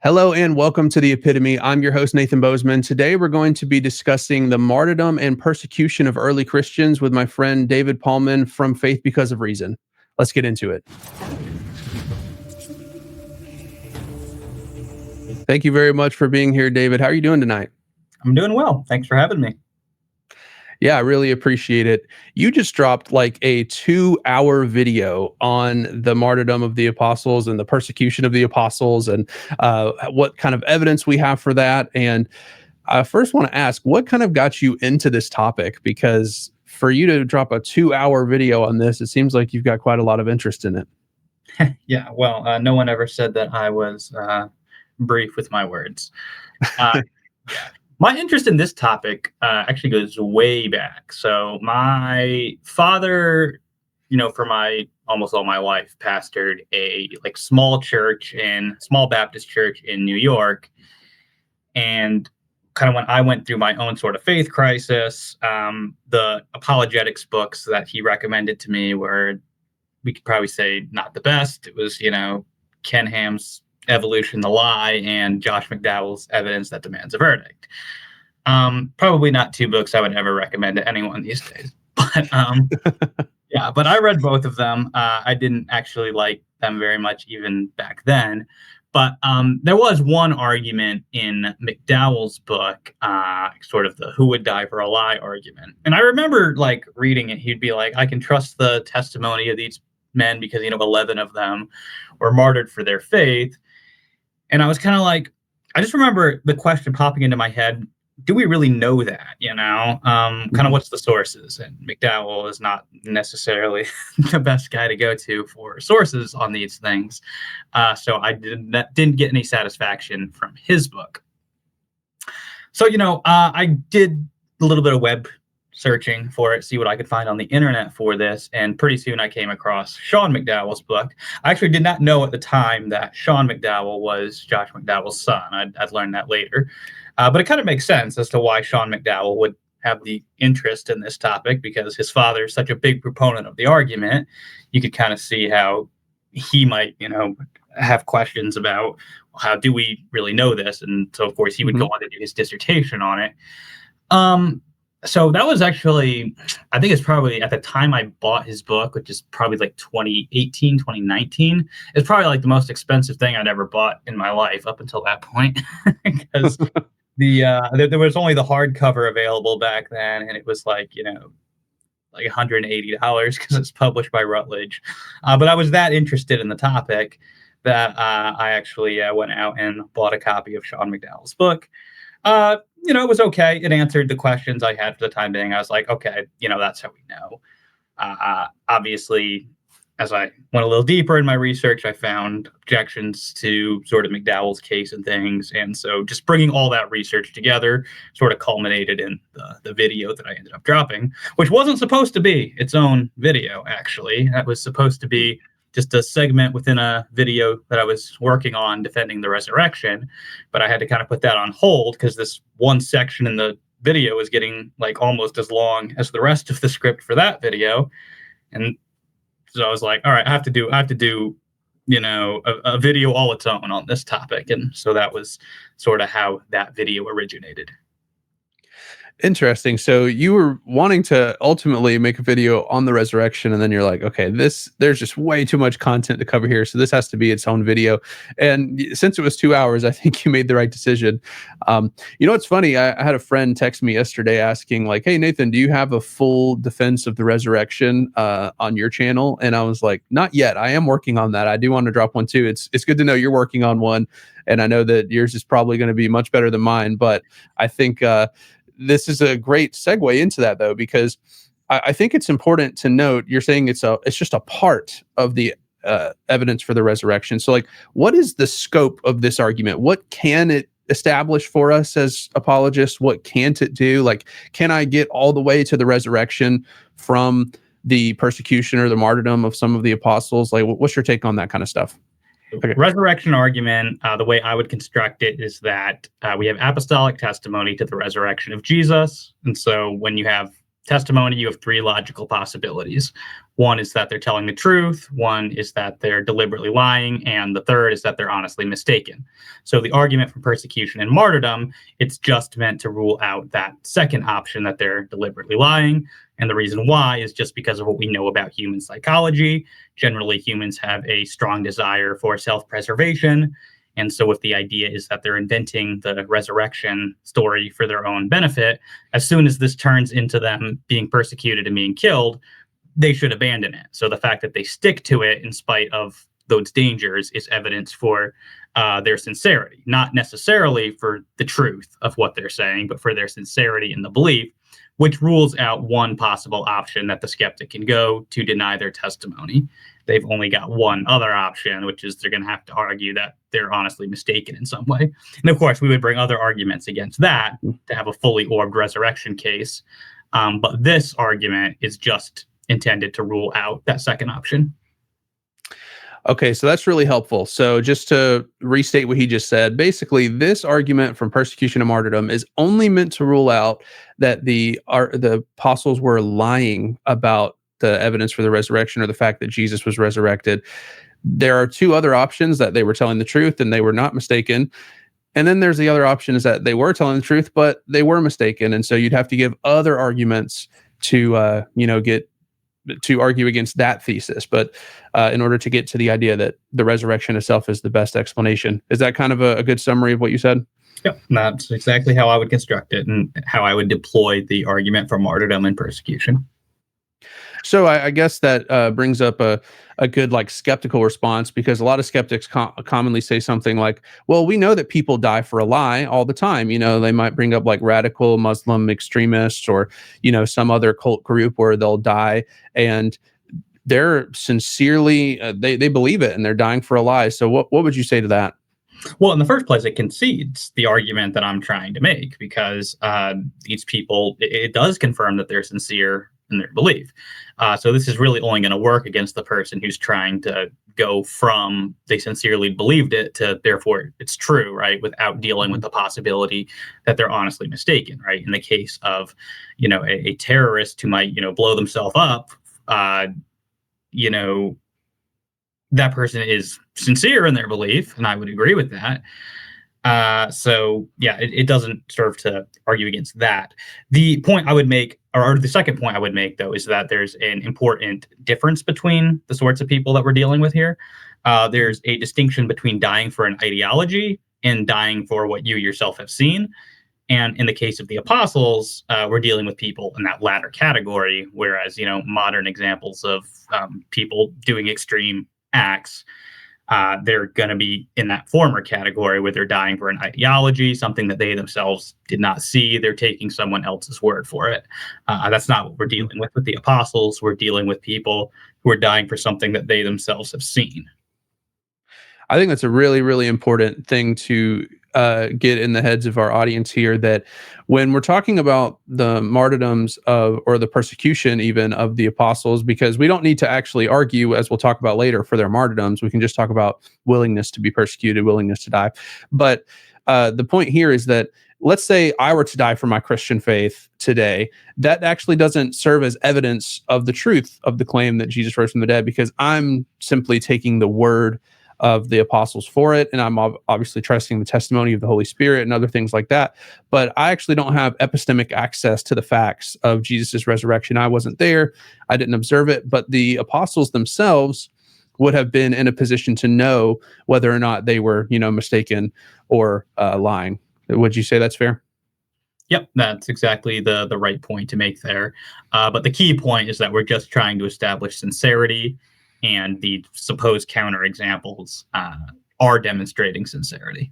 Hello and welcome to the Epitome. I'm your host, Nathan Bozeman. Today we're going to be discussing the martyrdom and persecution of early Christians with my friend David Pallmann from Faith Because of Reason. Let's get into it. Thank you very much for being here, David. How are you doing tonight? I'm doing well. Thanks for having me. Yeah, I really appreciate it. You just dropped like a 2-hour video on the martyrdom of the apostles and the persecution of the apostles and what kind of evidence we have for that. And I first want to ask, what kind of got you into this topic? Because for you to drop a 2-hour video on this, it seems like you've got quite a lot of interest in it. Yeah, well, no one ever said that I was brief with my words. Yeah. My interest in this topic actually goes way back. So my father, for almost all my life, pastored a small Baptist church in New York. And kind of when I went through my own sort of faith crisis, the apologetics books that he recommended to me were, we could probably say, not the best. It was, Ken Ham's Evolution, the Lie, and Josh McDowell's Evidence That Demands a Verdict. Probably not two books I would ever recommend to anyone these days. But yeah, but I read both of them. I didn't actually like them very much even back then. But there was one argument in McDowell's book, sort of the who would die for a lie argument. And I remember reading it. He'd be like, I can trust the testimony of these men because 11 of them were martyred for their faith. And I was kind of like, I just remember the question popping into my head, do we really know that, kind of what's the sources? And McDowell is not necessarily the best guy to go to for sources on these things. So I didn't get any satisfaction from his book. So, I did a little bit of web searching for it, see what I could find on the internet for this. And pretty soon I came across Sean McDowell's book. I actually did not know at the time that Sean McDowell was Josh McDowell's son. I'd learned that later. But it kind of makes sense as to why Sean McDowell would have the interest in this topic, because his father is such a big proponent of the argument. You could kind of see how he might, have questions about how do we really know this? And so, of course, he would go on to do his dissertation on it. So that was actually, I think it's probably at the time I bought his book, which is probably 2018, 2019. It's probably the most expensive thing I'd ever bought in my life up until that point, because there was only the hardcover available back then. And it was $180 because it's published by Routledge. But I was that interested in the topic that I actually went out and bought a copy of Sean McDowell's book. It was okay. It answered the questions I had for the time being. I was like, okay, that's how we know. Obviously, as I went a little deeper in my research, I found objections to sort of McDowell's case and things. And so just bringing all that research together sort of culminated in the video that I ended up dropping, which wasn't supposed to be its own video, actually. That was supposed to be just a segment within a video that I was working on defending the resurrection. But I had to kind of put that on hold because this one section in the video was getting almost as long as the rest of the script for that video. And so I was like, all right, I have to do a video all its own on this topic. And so that was sort of how that video originated. Interesting. So you were wanting to ultimately make a video on the resurrection, and then you're like, okay, there's just way too much content to cover here, so this has to be its own video. And since it was 2 hours, I think you made the right decision. It's funny. I had a friend text me yesterday asking hey, Nathan, do you have a full defense of the resurrection on your channel? And I was like, not yet. I am working on that. I do want to drop one too. It's good to know you're working on one, and I know that yours is probably going to be much better than mine, but I think this is a great segue into that, though, because I think it's important to note you're saying it's just a part of the evidence for the resurrection. So, what is the scope of this argument? What can it establish for us as apologists? What can't it do? Can I get all the way to the resurrection from the persecution or the martyrdom of some of the apostles? What's your take on that kind of stuff? Okay. Resurrection argument, the way I would construct it is that we have apostolic testimony to the resurrection of Jesus. And so when you have testimony, you have three logical possibilities. One is that they're telling the truth, one is that they're deliberately lying, and the third is that they're honestly mistaken. So the argument from persecution and martyrdom, it's just meant to rule out that second option, that they're deliberately lying. And the reason why is just because of what we know about human psychology. Generally, humans have a strong desire for self-preservation. And so if the idea is that they're inventing the resurrection story for their own benefit, as soon as this turns into them being persecuted and being killed, they should abandon it. So the fact that they stick to it in spite of those dangers is evidence for their sincerity, not necessarily for the truth of what they're saying, but for their sincerity in the belief, which rules out one possible option that the skeptic can go to deny their testimony. They've only got one other option, which is they're going to have to argue that they're honestly mistaken in some way. And of course, we would bring other arguments against that to have a fully orbed resurrection case. But this argument is just intended to rule out that second option. Okay, so that's really helpful. So just to restate what he just said, basically this argument from persecution and martyrdom is only meant to rule out that the apostles were lying about the evidence for the resurrection or the fact that Jesus was resurrected. There are two other options, that they were telling the truth and they were not mistaken. And then there's the other option, is that they were telling the truth, but they were mistaken. And so you'd have to give other arguments to, get to argue against that thesis. But in order to get to the idea that the resurrection itself is the best explanation. Is that kind of a good summary of what you said? Yep, that's exactly how I would construct it and how I would deploy the argument for martyrdom and persecution. So I guess that brings up a good skeptical response, because a lot of skeptics commonly say something like, well, we know that people die for a lie all the time. They might bring up radical Muslim extremists or, some other cult group where they'll die and they're sincerely, they believe it and they're dying for a lie. So what would you say to that? Well, in the first place, it concedes the argument that I'm trying to make, because these people, it does confirm that they're sincere in their belief. So this is really only going to work against the person who's trying to go from they sincerely believed it to therefore it's true, right? Without dealing with the possibility that they're honestly mistaken, right? In the case of, a terrorist who might, blow themselves up, that person is sincere in their belief, and I would agree with that. So yeah, it doesn't serve to argue against that. The point I would make, or the second point I would make, though, is that there's an important difference between the sorts of people that we're dealing with here. There's a distinction between dying for an ideology and dying for what you yourself have seen. And in the case of the apostles, we're dealing with people in that latter category, whereas, modern examples of people doing extreme acts, they're going to be in that former category where they're dying for an ideology, something that they themselves did not see. They're taking someone else's word for it. That's not what we're dealing with the apostles. We're dealing with people who are dying for something that they themselves have seen. I think that's a really, really important thing to get in the heads of our audience here, that when we're talking about the martyrdoms or the persecution even of the apostles, because we don't need to actually argue, as we'll talk about later, for their martyrdoms. We can just talk about willingness to be persecuted, willingness to die. But the point here is that, let's say I were to die for my Christian faith today, that actually doesn't serve as evidence of the truth of the claim that Jesus rose from the dead, because I'm simply taking the word of the apostles for it, and I'm obviously trusting the testimony of the Holy Spirit and other things like that. But I actually don't have epistemic access to the facts of Jesus's resurrection. I wasn't there, I didn't observe it, but the apostles themselves would have been in a position to know whether or not they were, mistaken or lying. Would you say that's fair? Yep, that's exactly the right point to make there. But the key point is that we're just trying to establish sincerity, and the supposed counterexamples are demonstrating sincerity.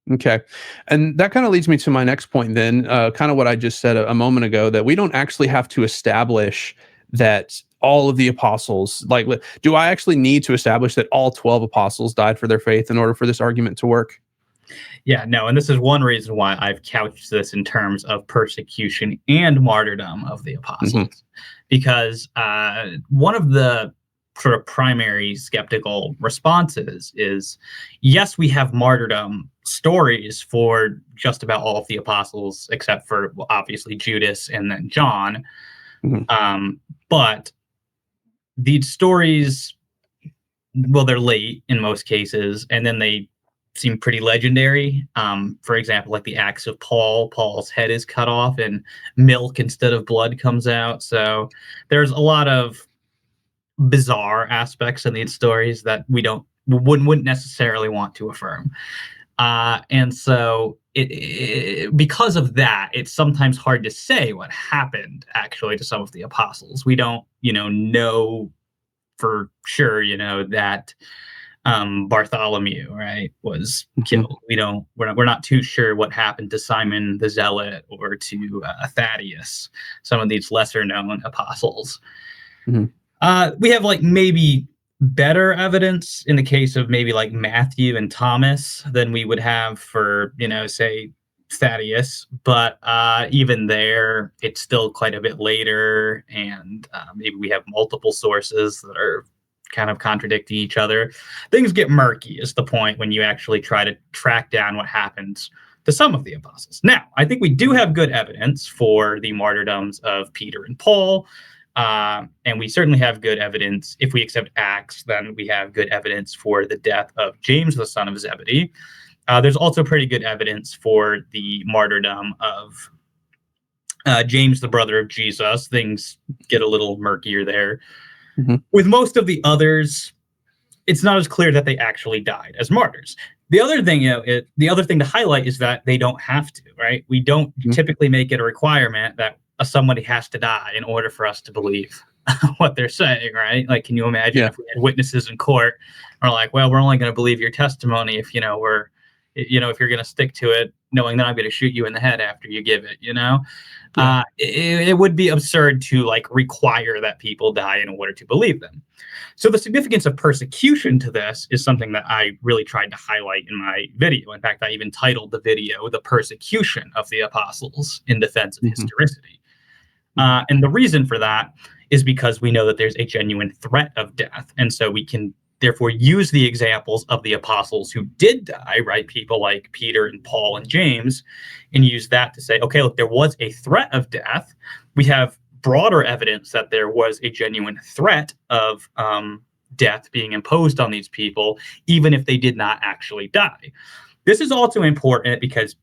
Okay. And that kind of leads me to my next point then, kind of what I just said a moment ago, that we don't actually have to establish that all of the apostles, do I actually need to establish that all 12 apostles died for their faith in order for this argument to work? Yeah, no, and this is one reason why I've couched this in terms of persecution and martyrdom of the apostles, because one of the sort of primary skeptical responses is, yes, we have martyrdom stories for just about all of the apostles, except for obviously Judas and then John. Mhm. But these stories, well, they're late in most cases, and then they seem pretty legendary. For example, like the Acts of Paul, Paul's head is cut off and milk instead of blood comes out. So there's a lot of bizarre aspects in these stories that wouldn't necessarily want to affirm. And so because of that, it's sometimes hard to say what happened actually to some of the apostles. We don't, know for sure, that Bartholomew, right, was Mhm. killed. We're not too sure what happened to Simon the Zealot or to Thaddeus, some of these lesser known apostles. Mhm. We have like maybe better evidence in the case of maybe like Matthew and Thomas than we would have for, say Thaddeus. But even there, it's still quite a bit later. And maybe we have multiple sources that are kind of contradicting each other. Things get murky, is the point, when you actually try to track down what happens to some of the apostles. Now, I think we do have good evidence for the martyrdoms of Peter and Paul. And we certainly have good evidence. If we accept Acts, then we have good evidence for the death of James, the son of Zebedee. There's also pretty good evidence for the martyrdom of James, the brother of Jesus. Things get a little murkier there. Mhm. With most of the others, it's not as clear that they actually died as martyrs. The other thing, the other thing to highlight is that they don't have to, right? We don't Mhm. typically make it a requirement that somebody has to die in order for us to believe what they're saying, right? Like, can you imagine Yeah. if we had witnesses in court are like, well, we're only going to believe your testimony if, if you're going to stick to it, knowing that I'm going to shoot you in the head after you give it, Yeah. it would be absurd to like require that people die in order to believe them. So the significance of persecution to this is something that I really tried to highlight in my video. In fact, I even titled the video "The Persecution of the Apostles in Defense of Mhm. Historicity." Mhm. And the reason for that is because we know that there's a genuine threat of death. And so we can therefore use the examples of the apostles who did die, right? People like Peter and Paul and James, and use that to say, okay, look, there was a threat of death. We have broader evidence that there was a genuine threat of death being imposed on these people, even if they did not actually die. This is also important because,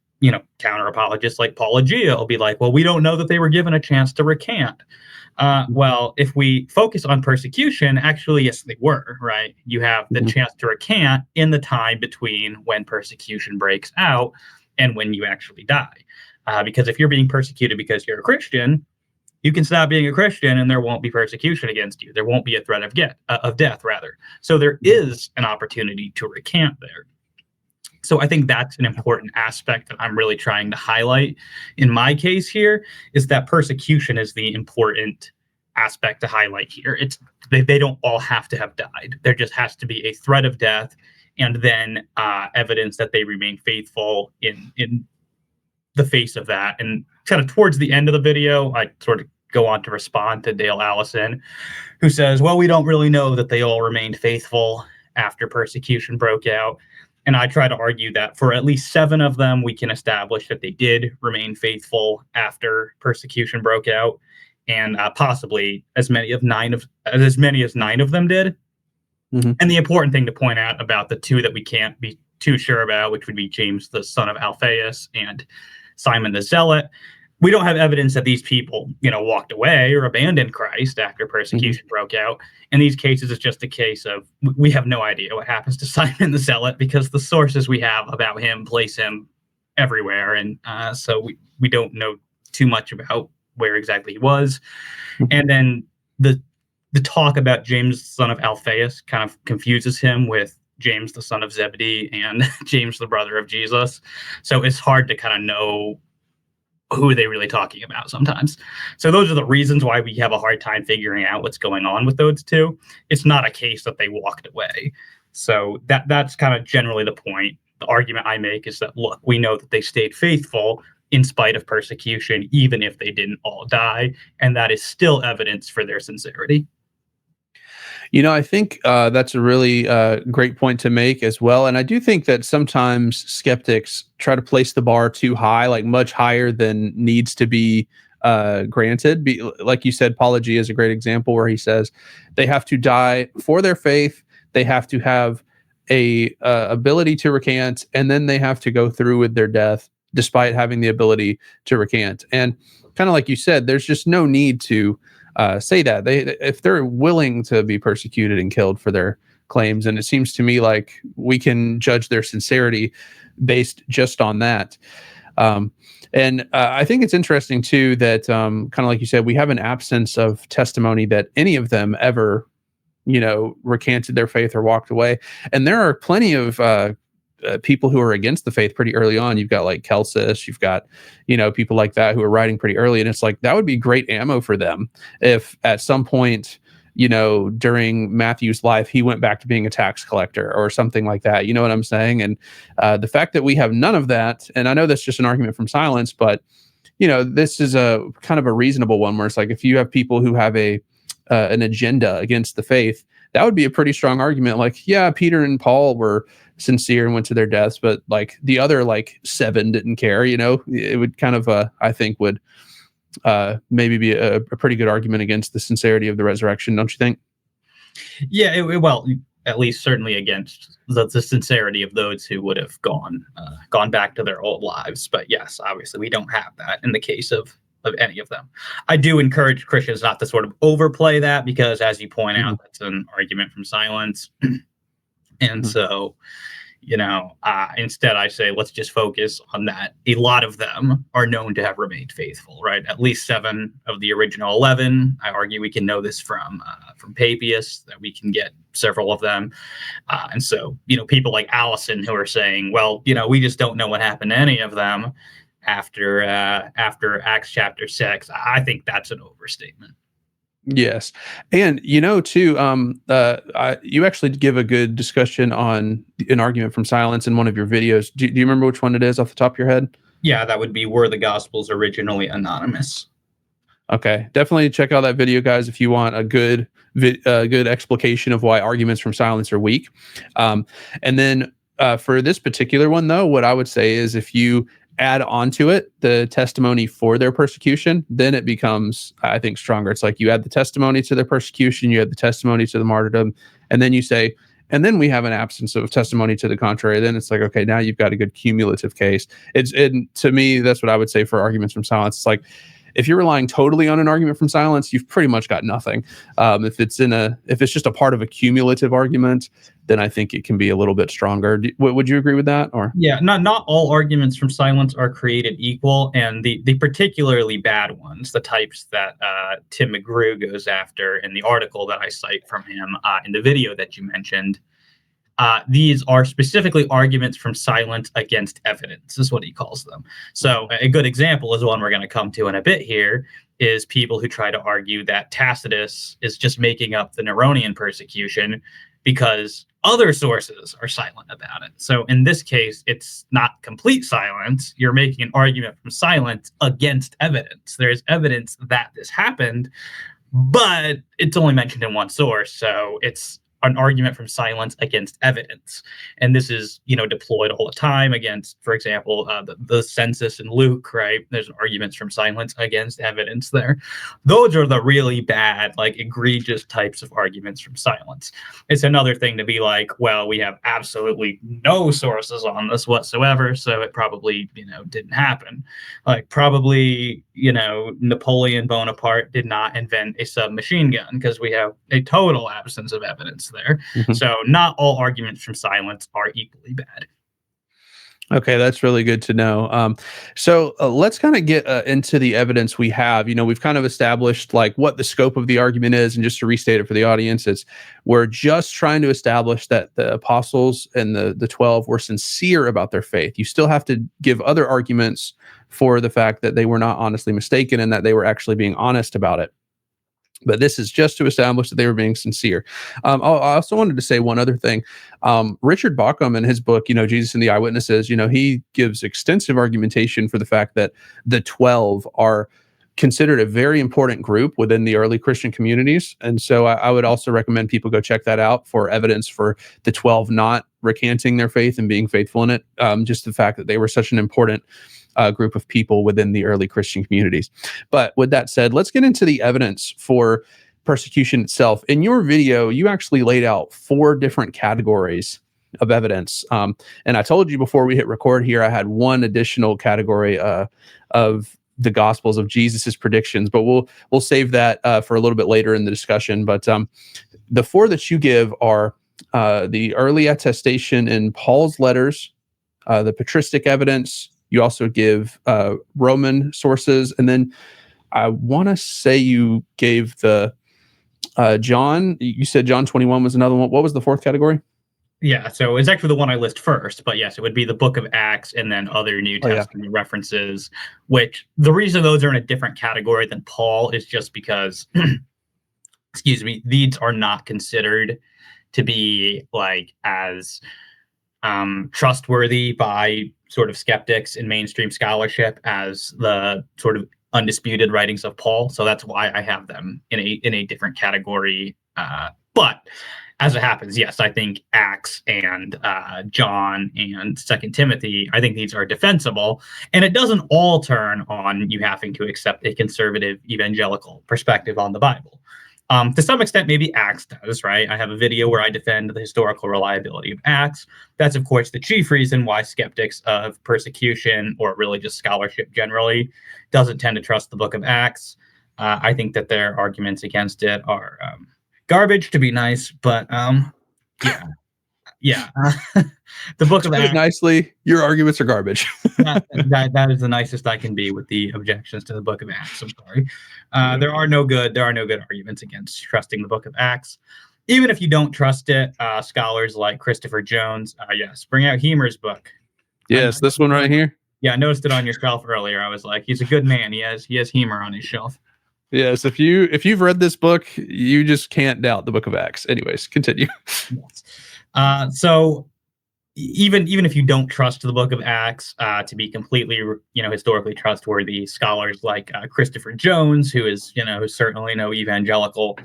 counter apologists like Paul Agia will be like, well, we don't know that they were given a chance to recant. Well, if we focus on persecution, actually, yes, they were, right? You have the Mhm. chance to recant in the time between when persecution breaks out and when you actually die. Because if you're being persecuted because you're a Christian, you can stop being a Christian and there won't be persecution against you. There won't be a threat of death, rather. So there is an opportunity to recant there. So I think that's an important aspect that I'm really trying to highlight in my case here, is that persecution is the important aspect to highlight here. They don't all have to have died. There just has to be a threat of death, and then evidence that they remain faithful in the face of that. And kind of towards the end of the video, I sort of go on to respond to Dale Allison, who says, well, we don't really know that they all remained faithful after persecution broke out. And I try to argue that for at least 7 of them, we can establish that they did remain faithful after persecution broke out, and possibly as many as 9 of them did. Mhm. And the important thing to point out about the 2 that we can't be too sure about, which would be James, the son of Alphaeus, and Simon the Zealot, we don't have evidence that these people, walked away or abandoned Christ after Mhm. persecution broke out. In these cases, it's just a case of we have no idea what happens to Simon the Zealot because the sources we have about him place him everywhere, and so we don't know too much about where exactly he was. Mhm. And then the talk about James, the son of Alphaeus, kind of confuses him with James, the son of Zebedee, and James, the brother of Jesus. So it's hard to kind of know who are they really talking about sometimes. So those are the reasons why we have a hard time figuring out what's going on with those 2. It's not a case that they walked away. So that's kind of generally the point. The argument I make is that, look, we know that they stayed faithful in spite of persecution, even if they didn't all die, and that is still evidence for their sincerity. I think that's a really great point to make as well. And I do think that sometimes skeptics try to place the bar too high, like much higher than needs to be granted. Like you said, Apology is a great example where he says they have to die for their faith, they have to have a ability to recant, and then they have to go through with their death despite having the ability to recant. And kind of like you said, there's just no need to say that if they're willing to be persecuted and killed for their claims, and it seems to me like we can judge their sincerity based just on that. And I think it's interesting too that kind of like you said, we have an absence of testimony that any of them ever, recanted their faith or walked away. And there are plenty of people who are against the faith pretty early on. You've got like Celsus, you've got, people like that who are writing pretty early. And it's like, that would be great ammo for them if at some point, during Matthew's life, he went back to being a tax collector or something like that. You know what I'm saying? And the fact that we have none of that, and I know that's just an argument from silence, but, this is a kind of a reasonable one where it's like, if you have people who have an agenda against the faith, that would be a pretty strong argument. Like, yeah, Peter and Paul were sincere and went to their deaths, but like the other like 7 didn't care, it would kind of, I think would maybe be a pretty good argument against the sincerity of the resurrection, don't you think? Yeah, well, at least certainly against the sincerity of those who would have gone back to their old lives. But yes, obviously we don't have that in the case of any of them. I do encourage Christians not to sort of overplay that because, as you point out, that's an argument from silence. And so, instead I say, let's just focus on that. A lot of them are known to have remained faithful, right? At least 7 of the original 11. I argue we can know this from Papias, that we can get several of them. And so, people like Allison who are saying, well, we just don't know what happened to any of them after Acts chapter 6. I think that's an overstatement. Yes. And, too, you actually give a good discussion on an argument from silence in one of your videos. Do you remember which one it is off the top of your head? Yeah, that would be Were the Gospels Originally Anonymous? Okay. Definitely check out that video, guys, if you want a good explication of why arguments from silence are weak. And then for this particular one, though, what I would say is if you add onto it the testimony for their persecution, then it becomes, I think, stronger. It's like you add the testimony to their persecution, you add the testimony to the martyrdom, and then you say, and then we have an absence of testimony to the contrary. Then it's like, okay, now you've got a good cumulative case. To me, that's what I would say for arguments from silence. It's like, if you're relying totally on an argument from silence, you've pretty much got nothing. If it's just a part of a cumulative argument, then I think it can be a little bit stronger. Would you agree with that? Or yeah, not all arguments from silence are created equal, and the particularly bad ones, the types that Tim McGrew goes after in the article that I cite from him in the video that you mentioned. These are specifically arguments from silence against evidence, is what he calls them. So a good example is one we're going to come to in a bit here, is people who try to argue that Tacitus is just making up the Neronian persecution because other sources are silent about it. So in this case, it's not complete silence. You're making an argument from silence against evidence. There's evidence that this happened, but it's only mentioned in one source. So it's an argument from silence against evidence. And this is, deployed all the time against, for example, the census in Luke, right? There's arguments from silence against evidence there. Those are the really bad, like egregious types of arguments from silence. It's another thing to be like, well, we have absolutely no sources on this whatsoever, so it probably, didn't happen. Like probably, Napoleon Bonaparte did not invent a submachine gun because we have a total absence of evidence there. So not all arguments from silence are equally bad. Okay, that's really good to know. So let's kind of get into the evidence we have. We've kind of established like what the scope of the argument is, and just to restate it for the audience, we're just trying to establish that the apostles and the 12 were sincere about their faith. You still have to give other arguments for the fact that they were not honestly mistaken and that they were actually being honest about it. But this is just to establish that they were being sincere. I also wanted to say one other thing. Richard Bauckham, in his book, Jesus and the Eyewitnesses, he gives extensive argumentation for the fact that the 12 are considered a very important group within the early Christian communities. And so I would also recommend people go check that out for evidence for the 12 not recanting their faith and being faithful in it. Just the fact that they were such an important group of people within the early Christian communities. But with that said, let's get into the evidence for persecution itself. In your video, you actually laid out 4 different categories of evidence. And I told you before we hit record here, I had one additional category of the Gospels of Jesus's predictions, but we'll save that for a little bit later in the discussion. But the 4 that you give are the early attestation in Paul's letters, the patristic evidence. You also give Roman sources, and then I want to say you gave the John. You said John 21 was another one. What was the 4th category? Yeah, so it's actually the one I list first, but yes, it would be the Book of Acts and then other New Testament references, which the reason those are in a different category than Paul is just because, excuse me, these are not considered to be like as trustworthy by sort of skeptics in mainstream scholarship as the sort of undisputed writings of Paul. So that's why I have them in a different category. But as it happens, yes, I think Acts and John and 2 Timothy, I think these are defensible. And it doesn't all turn on you having to accept a conservative evangelical perspective on the Bible. To some extent, maybe Acts does, right? I have a video where I defend the historical reliability of Acts. That's, of course, the chief reason why skeptics of persecution or religious scholarship generally doesn't tend to trust the Book of Acts. I think that their arguments against it are garbage, to be nice, but yeah. The Book of Acts, nicely, your arguments are garbage. that is the nicest I can be with the objections to the Book of Acts. I'm sorry. There are no good arguments against trusting the Book of Acts. Even if you don't trust it, scholars like Christopher Jones, yes, bring out Hemer's book. Yes, this one right here. Yeah, I noticed it on your shelf earlier. I was like, he's a good man. He has Hemer on his shelf. Yes, if you've read this book, you just can't doubt the Book of Acts. Anyways, continue. Yes. So even if you don't trust the Book of Acts to be completely, historically trustworthy, scholars like Christopher Jones, who is, who's certainly no evangelical,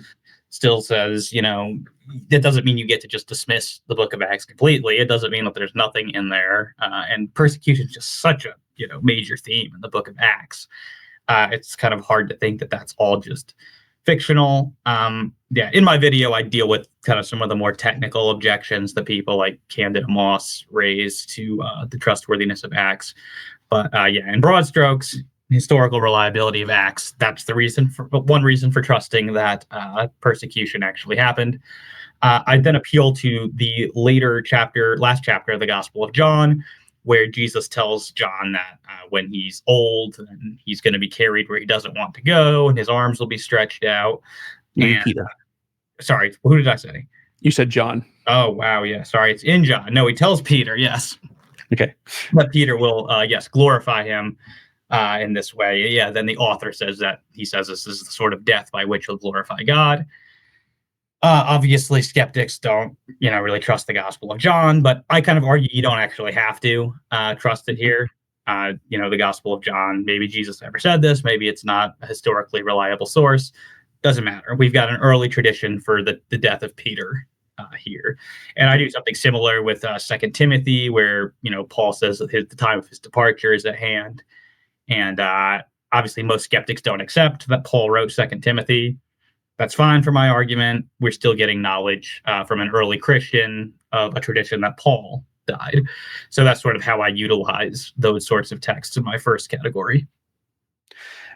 still says, that doesn't mean you get to just dismiss the Book of Acts completely. It doesn't mean that there's nothing in there. And persecution is just such a, major theme in the Book of Acts. It's kind of hard to think that that's all just fictional. In my video, I deal with kind of some of the more technical objections that people like Candida Moss raise to the trustworthiness of Acts. But in broad strokes, historical reliability of Acts, that's one reason for trusting that persecution actually happened. I then appeal to the last chapter of the Gospel of John, where Jesus tells John that when he's old, and he's going to be carried where he doesn't want to go, and his arms will be stretched out. And, Peter. Sorry, who did I say? You said John. Oh, wow, yeah, sorry, it's in John. No, he tells Peter, yes. Okay. But Peter will, glorify him in this way. Yeah, then the author says this is the sort of death by which he'll glorify God. Obviously, skeptics don't, really trust the Gospel of John, but I kind of argue you don't actually have to trust it here. The Gospel of John, maybe Jesus never said this, maybe it's not a historically reliable source. Doesn't matter. We've got an early tradition for the death of Peter here. And I do something similar with 2 Timothy, where, Paul says that the time of his departure is at hand. And obviously, most skeptics don't accept that Paul wrote 2 Timothy. That's fine for my argument. We're still getting knowledge from an early Christian of a tradition that Paul died. So that's sort of how I utilize those sorts of texts in my first category.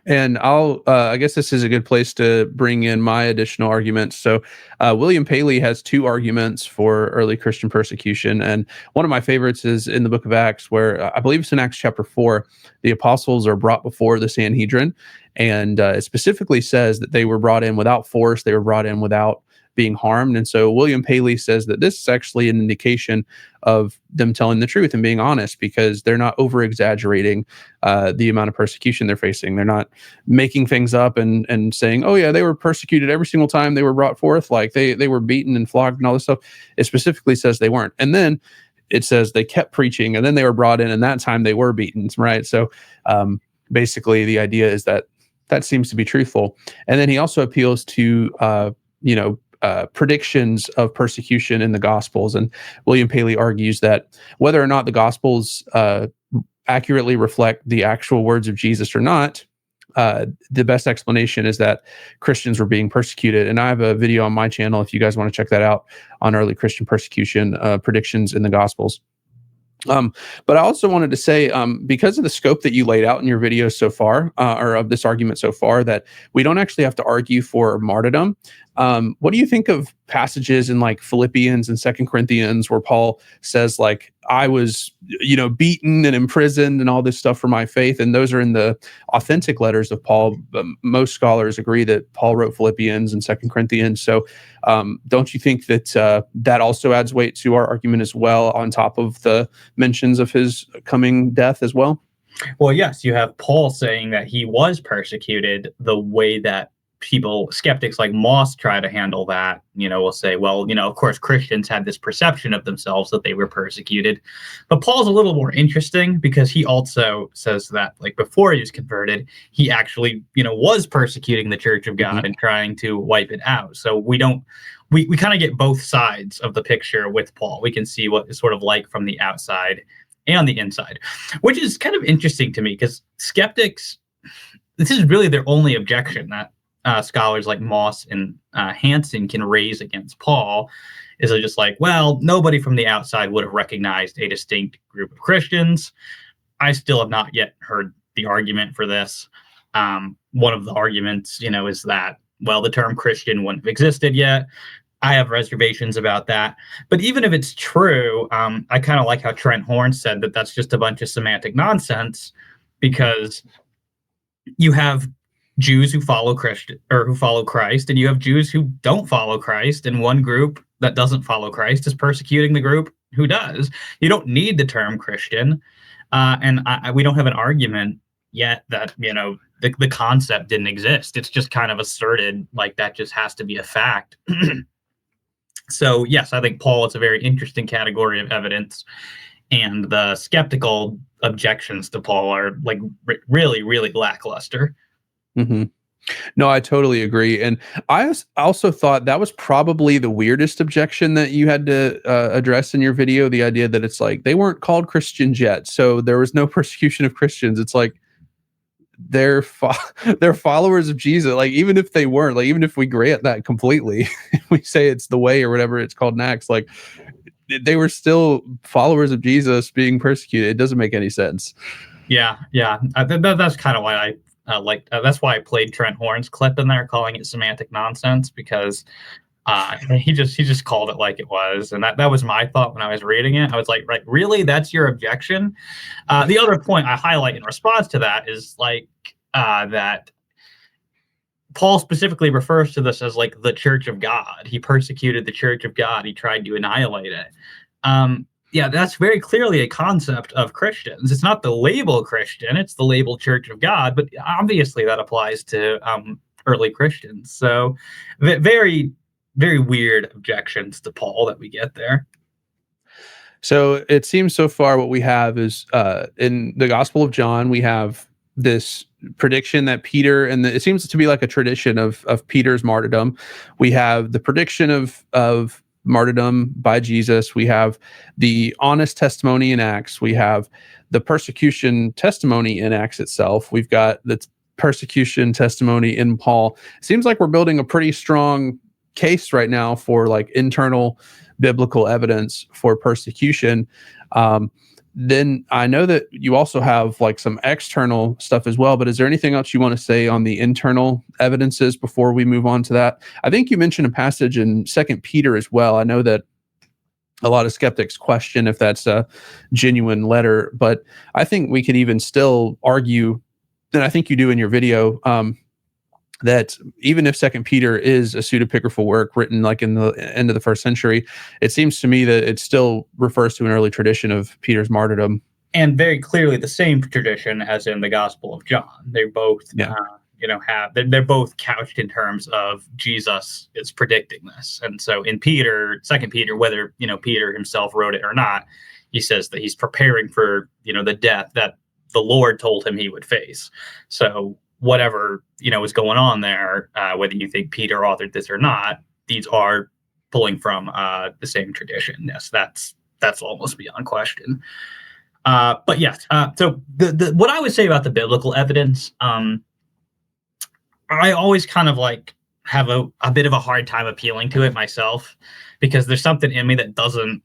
And I guess this is a good place to bring in my additional arguments. So William Paley has 2 arguments for early Christian persecution. And one of my favorites is in the Book of Acts, where I believe it's in Acts chapter 4, the apostles are brought before the Sanhedrin. And it specifically says that they were brought in without force. They were brought in without being harmed. And so William Paley says that this is actually an indication of them telling the truth and being honest, because they're not over exaggerating the amount of persecution they're facing. They're not making things up and saying, oh yeah, they were persecuted every single time they were brought forth. Like they were beaten and flogged and all this stuff. It specifically says they weren't. And then it says they kept preaching, and then they were brought in, and that time they were beaten. Right. So basically the idea is that seems to be truthful. And then he also appeals to, predictions of persecution in the Gospels. And William Paley argues that whether or not the Gospels accurately reflect the actual words of Jesus or not, the best explanation is that Christians were being persecuted. And I have a video on my channel if you guys want to check that out on early Christian persecution predictions in the Gospels. But I also wanted to say, because of the scope that you laid out in your video so far, or of this argument so far, that we don't actually have to argue for martyrdom. What do you think of passages in like Philippians and Second Corinthians where Paul says, like, I was, beaten and imprisoned and all this stuff for my faith? And those are in the authentic letters of Paul. Most scholars agree that Paul wrote Philippians and Second Corinthians. So don't you think that that also adds weight to our argument as well, on top of the mentions of his coming death as well? Well, yes, you have Paul saying that he was persecuted the way that skeptics like Moss try to handle that. Will say, well, of course, Christians had this perception of themselves that they were persecuted. But Paul's a little more interesting because he also says that, like, before he was converted, he actually, was persecuting the Church of God and trying to wipe it out. So we kind of get both sides of the picture with Paul. We can see what it's sort of like from the outside and the inside, which is kind of interesting to me because skeptics, this is really their only objection that scholars like Moss and Hansen can raise against Paul, is they're just like, well, nobody from the outside would have recognized a distinct group of Christians. I still have not yet heard the argument for this. One of the arguments, is that, well, the term Christian wouldn't have existed yet. I have reservations about that. But even if it's true, I kind of like how Trent Horn said that that's just a bunch of semantic nonsense, because you have Jews who follow Christ, and you have Jews who don't follow Christ, and one group that doesn't follow Christ is persecuting the group who does. You don't need the term Christian, and we don't have an argument yet that the concept didn't exist. It's just kind of asserted like that just has to be a fact. So yes, I think Paul is a very interesting category of evidence, and the skeptical objections to Paul are like really, really lackluster. Mm-hmm. No, I totally agree. And I also thought that was probably the weirdest objection that you had to address in your video, the idea that it's like they weren't called Christians yet, so there was no persecution of Christians. It's like they're followers of Jesus. Like, even if they weren't, like, even if we grant that completely, we say it's the way or whatever it's called next, like, they were still followers of Jesus being persecuted. It doesn't make any sense. Yeah. That's kind of why that's why I played Trent Horn's clip in there, calling it semantic nonsense, because he just called it like it was, and that was my thought when I was reading it. I was like, right, really, that's your objection? The other point I highlight in response to that is like that Paul specifically refers to this as like the Church of God. He persecuted the Church of God. He tried to annihilate it. Yeah, that's very clearly a concept of Christians. It's not the label Christian, it's the label Church of God, but obviously that applies to early Christians. So very, very weird objections to Paul that we get there. So it seems so far what we have is in the Gospel of John, we have this prediction that Peter, and it seems to be like a tradition of Peter's martyrdom. We have the prediction of martyrdom by Jesus. We have the honest testimony in Acts. We have the persecution testimony in Acts itself. We've got the persecution testimony in Paul. It seems like we're building a pretty strong case right now for like internal biblical evidence for persecution. Then I know that you also have like some external stuff as well, but is there anything else you want to say on the internal evidences before we move on to that? I think you mentioned a passage in Second Peter as well. I know that a lot of skeptics question if that's a genuine letter, but I think we could even still argue, and I think you do in your video, that even if Second Peter is a pseudepigraphal work written like in the end of the first century, it seems to me that it still refers to an early tradition of Peter's martyrdom. And very clearly the same tradition as in the Gospel of John. They both, they're both couched in terms of Jesus is predicting this. And so in Second Peter, whether, Peter himself wrote it or not, he says that he's preparing for, the death that the Lord told him he would face. So whatever, is going on there, whether you think Peter authored this or not, these are pulling from the same tradition. Yes, that's almost beyond question. But yes, so the what I would say about the biblical evidence, I always kind of like have a bit of a hard time appealing to it myself because there's something in me that doesn't.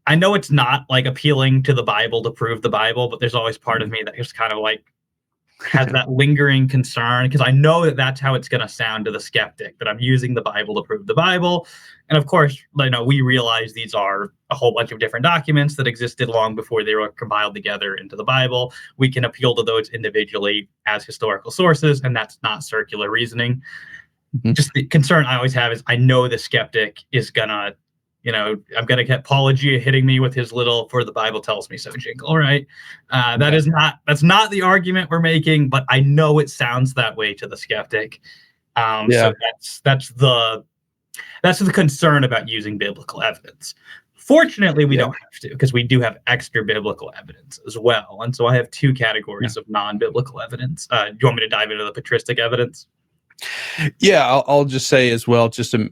I know it's not like appealing to the Bible to prove the Bible, but there's always part of me that just kind of like has that lingering concern because I know that that's how it's going to sound to the skeptic, that I'm using the Bible to prove the Bible. And of course, we realize these are a whole bunch of different documents that existed long before they were compiled together into the Bible. We can appeal to those individually as historical sources, and that's not circular reasoning. Mhm. Just the concern I always have is I know the skeptic is gonna, I'm gonna get Paul Gia hitting me with his little "for the Bible tells me so" jingle, right? That's not the argument we're making, but I know it sounds that way to the skeptic. Yeah. So that's the concern about using biblical evidence. Fortunately, we Yeah. don't have to because we do have extra biblical evidence as well. And so I have two Yeah. categories of non-biblical evidence. Do you want me to dive into the patristic evidence? Yeah, I'll just say as well, just to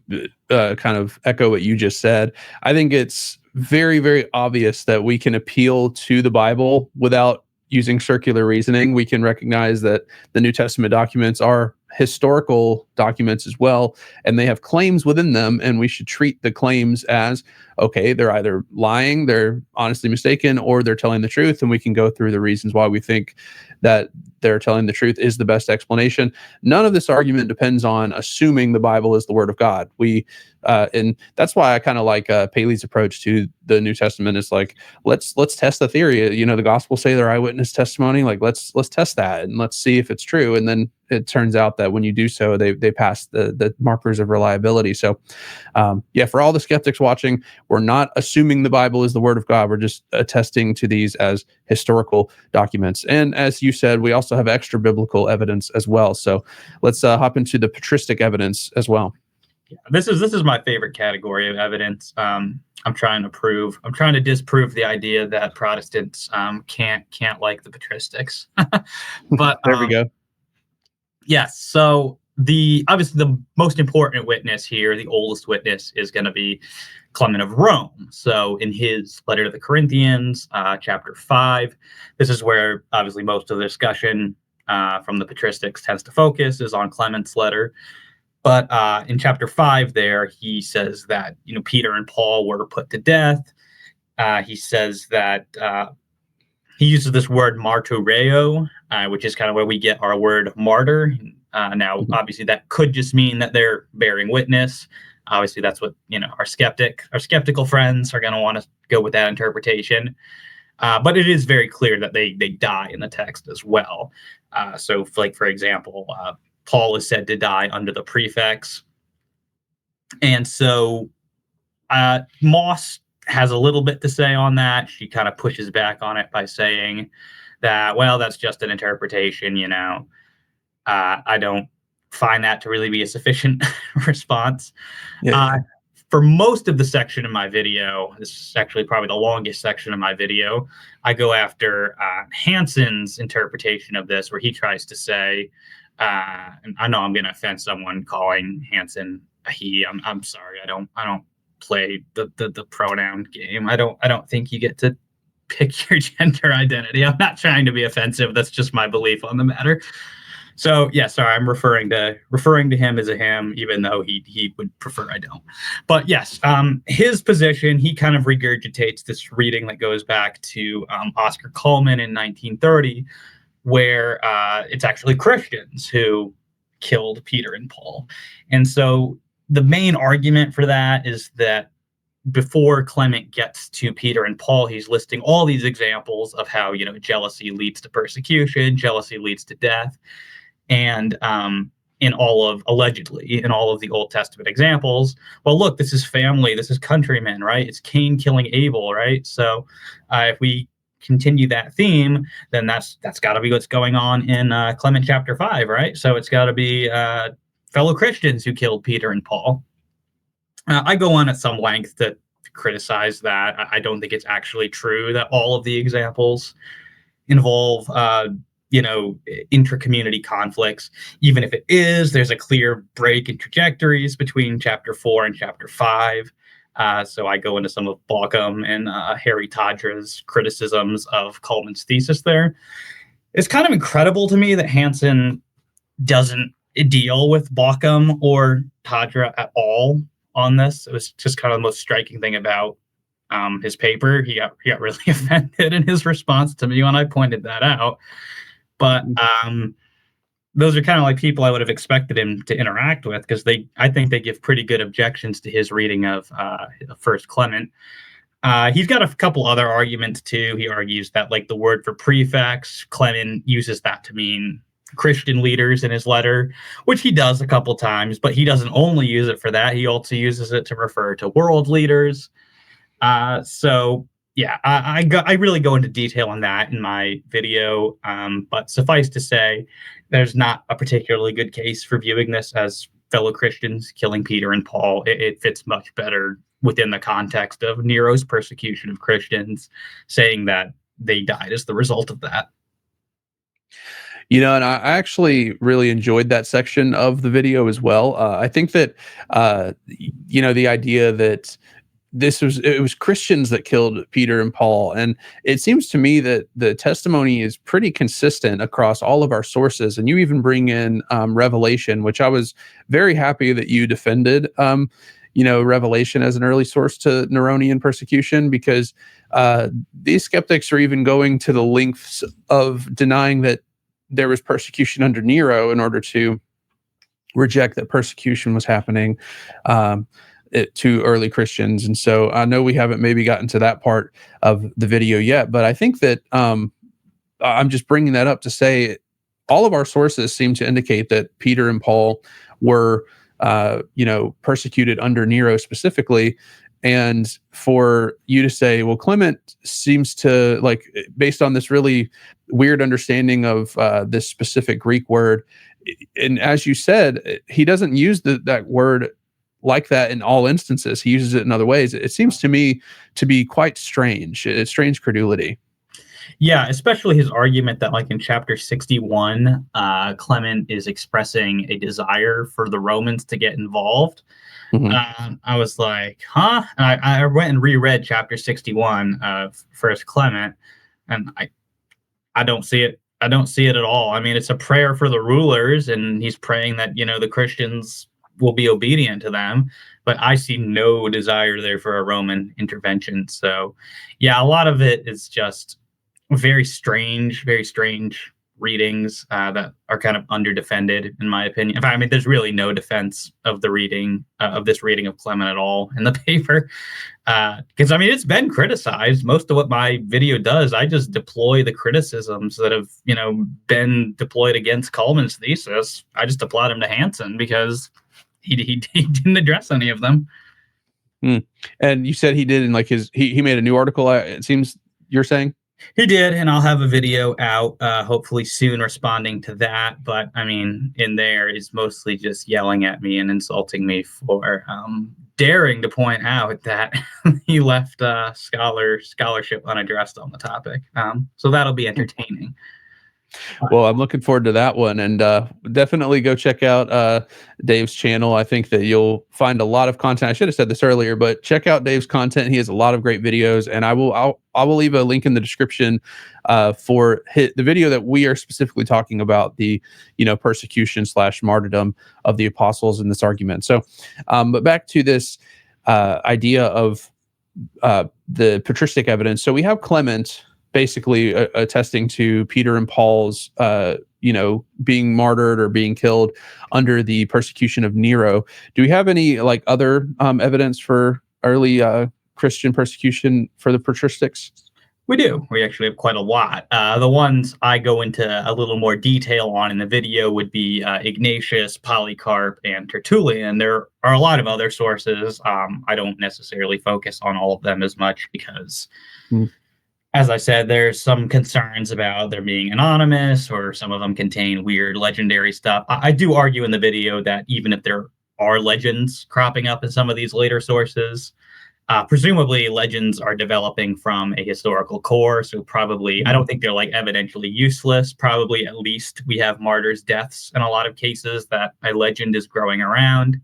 kind of echo what you just said. I think it's very, very obvious that we can appeal to the Bible without using circular reasoning. We can recognize that the New Testament documents are historical documents as well, and they have claims within them, and we should treat the claims as okay, they're either lying, they're honestly mistaken, or they're telling the truth, and we can go through the reasons why we think that they're telling the truth is the best explanation. None of this argument depends on assuming the Bible is the word of God. And that's why I kind of like Paley's approach to the New Testament is like, let's test the theory. The Gospels say they're eyewitness testimony. Like let's test that and let's see if it's true. And then it turns out that when you do so, they pass the markers of reliability. So yeah, for all the skeptics watching, we're not assuming the Bible is the word of God. We're just attesting to these as historical documents. And as you said, we also have extra biblical evidence as well. So let's hop into the patristic evidence as well. Yeah, this is my favorite category of evidence. I'm trying to disprove the idea that Protestants can't like the patristics. But There we go. yes, so obviously the most important witness here, the oldest witness, is going to be Clement of Rome. So in his letter to the Corinthians, chapter 5, this is where obviously most of the discussion from the patristics tends to focus is on Clement's letter. But in chapter 5 there, he says that, Peter and Paul were put to death. He says that he uses this word martyreo, which is kind of where we get our word martyr. Now, obviously, that could just mean that they're bearing witness. Obviously, that's what, our skeptical friends are going to want to go with that interpretation. But it is very clear that they die in the text as well. So, for example, Paul is said to die under the prefix. And so Moss has a little bit to say on that. She kind of pushes back on it by saying that, well, that's just an interpretation, I don't find that to really be a sufficient response. Yeah. For most of the section of my video, this is actually probably the longest section of my video, I go after Hansen's interpretation of this, where he tries to say, and I know I'm going to offend someone calling Hansen a he. I'm sorry. I don't play the pronoun game. I don't think you get to pick your gender identity. I'm not trying to be offensive. That's just my belief on the matter. So yeah, sorry, I'm referring to him as a him, even though he would prefer I don't. But yes, his position, he kind of regurgitates this reading that goes back to Oscar Cullmann in 1930, where it's actually Christians who killed Peter and Paul. And so the main argument for that is that before Clement gets to Peter and Paul, he's listing all these examples of how, jealousy leads to persecution, jealousy leads to death. And allegedly in all of the Old Testament examples, well, look, this is family, this is countrymen, right? It's Cain killing Abel, right? So if we continue that theme, then that's got to be what's going on in Clement chapter 5, right? So it's got to be fellow Christians who killed Peter and Paul. I go on at some length to criticize that. I don't think it's actually true that all of the examples involve intra-community conflicts. Even if it is, there's a clear break in trajectories between chapter 4 and chapter 5. So I go into some of Bauckham and Harry Tadra's criticisms of Pallmann's thesis there. It's kind of incredible to me that Hansen doesn't deal with Bauckham or Tadra at all on this. It was just kind of the most striking thing about his paper. He got really offended in his response to me when I pointed that out. But those are kind of like people I would have expected him to interact with, because I think they give pretty good objections to his reading of First Clement. He's got a couple other arguments too. He argues that like the word for prefects, Clement uses that to mean Christian leaders in his letter, which he does a couple times, but he doesn't only use it for that. He also uses it to refer to world leaders. So yeah, I really go into detail on that in my video. But suffice to say, there's not a particularly good case for viewing this as fellow Christians killing Peter and Paul. It fits much better within the context of Nero's persecution of Christians, saying that they died as the result of that. You know, and I actually really enjoyed that section of the video as well. I think that, you know, the idea that it was Christians that killed Peter and Paul. And it seems to me that the testimony is pretty consistent across all of our sources. And you even bring in Revelation, which I was very happy that you defended, you know, Revelation as an early source to Neronian persecution, because these skeptics are even going to the lengths of denying that there was persecution under Nero in order to reject that persecution was happening to early Christians. And so I know we haven't maybe gotten to that part of the video yet, but I think that I'm just bringing that up to say all of our sources seem to indicate that Peter and Paul were, you know, persecuted under Nero specifically. And for you to say, well, Clement seems to, like, based on this really weird understanding of this specific Greek word, and as you said, he doesn't use that word like that in all instances. He uses it in other ways. It seems to me to be quite strange. It's strange credulity. Yeah, especially his argument that, like, in chapter 61, Clement is expressing a desire for the Romans to get involved. I was like, huh? And I went and reread chapter 61 of First Clement, and I don't see it. I don't see it at all. I mean, it's a prayer for the rulers, and he's praying that, you know, the Christians will be obedient to them. But I see no desire there for a Roman intervention. So, yeah, a lot of it is just very strange readings that are kind of underdefended, in my opinion. I mean, there's really no defense of the reading of this reading of Clement at all in the paper, because I mean, it's been criticized. Most of what my video does, I just deploy the criticisms that have, you know, been deployed against Pallmann's thesis. I just apply them to Hansen because he didn't address any of them. And you said he did in like he made a new article. It seems you're saying. He did, and I'll have a video out hopefully soon responding to that. But I mean, in there is mostly just yelling at me and insulting me for daring to point out that he left scholarship unaddressed on the topic. So that'll be entertaining. Well, I'm looking forward to that one, and definitely go check out Dave's channel. I think that you'll find a lot of content. I should have said this earlier, but check out Dave's content. He has a lot of great videos, and I will leave a link in the description for the video that we are specifically talking about, the, you know, persecution / martyrdom of the apostles in this argument. So, but back to this idea of the patristic evidence. So we have Clement basically attesting to Peter and Paul's, you know, being martyred or being killed under the persecution of Nero. Do we have any like other evidence for early Christian persecution for the patristics? We do. We actually have quite a lot. The ones I go into a little more detail on in the video would be Ignatius, Polycarp, and Tertullian. There are a lot of other sources. I don't necessarily focus on all of them as much because as I said, there's some concerns about there being anonymous, or some of them contain weird legendary stuff. I do argue in the video that even if there are legends cropping up in some of these later sources, presumably legends are developing from a historical core. So probably, I don't think they're like evidentially useless. Probably at least we have martyrs' deaths in a lot of cases that a legend is growing around.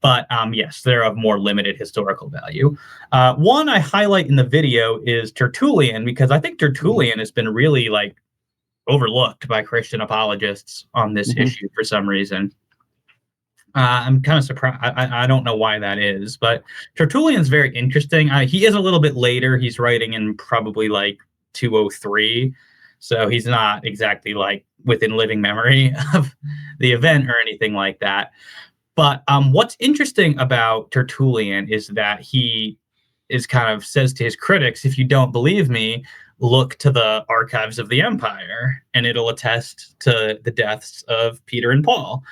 But yes, they're of more limited historical value. One I highlight in the video is Tertullian, because I think Tertullian has been really like overlooked by Christian apologists on this Mhm. issue for some reason. I'm kind of surprised. I don't know why that is, but Tertullian's very interesting. He is a little bit later. He's writing in probably like 203, so he's not exactly like within living memory of the event or anything like that. But what's interesting about Tertullian is that he is kind of says to his critics, if you don't believe me, look to the archives of the empire, and it'll attest to the deaths of Peter and Paul.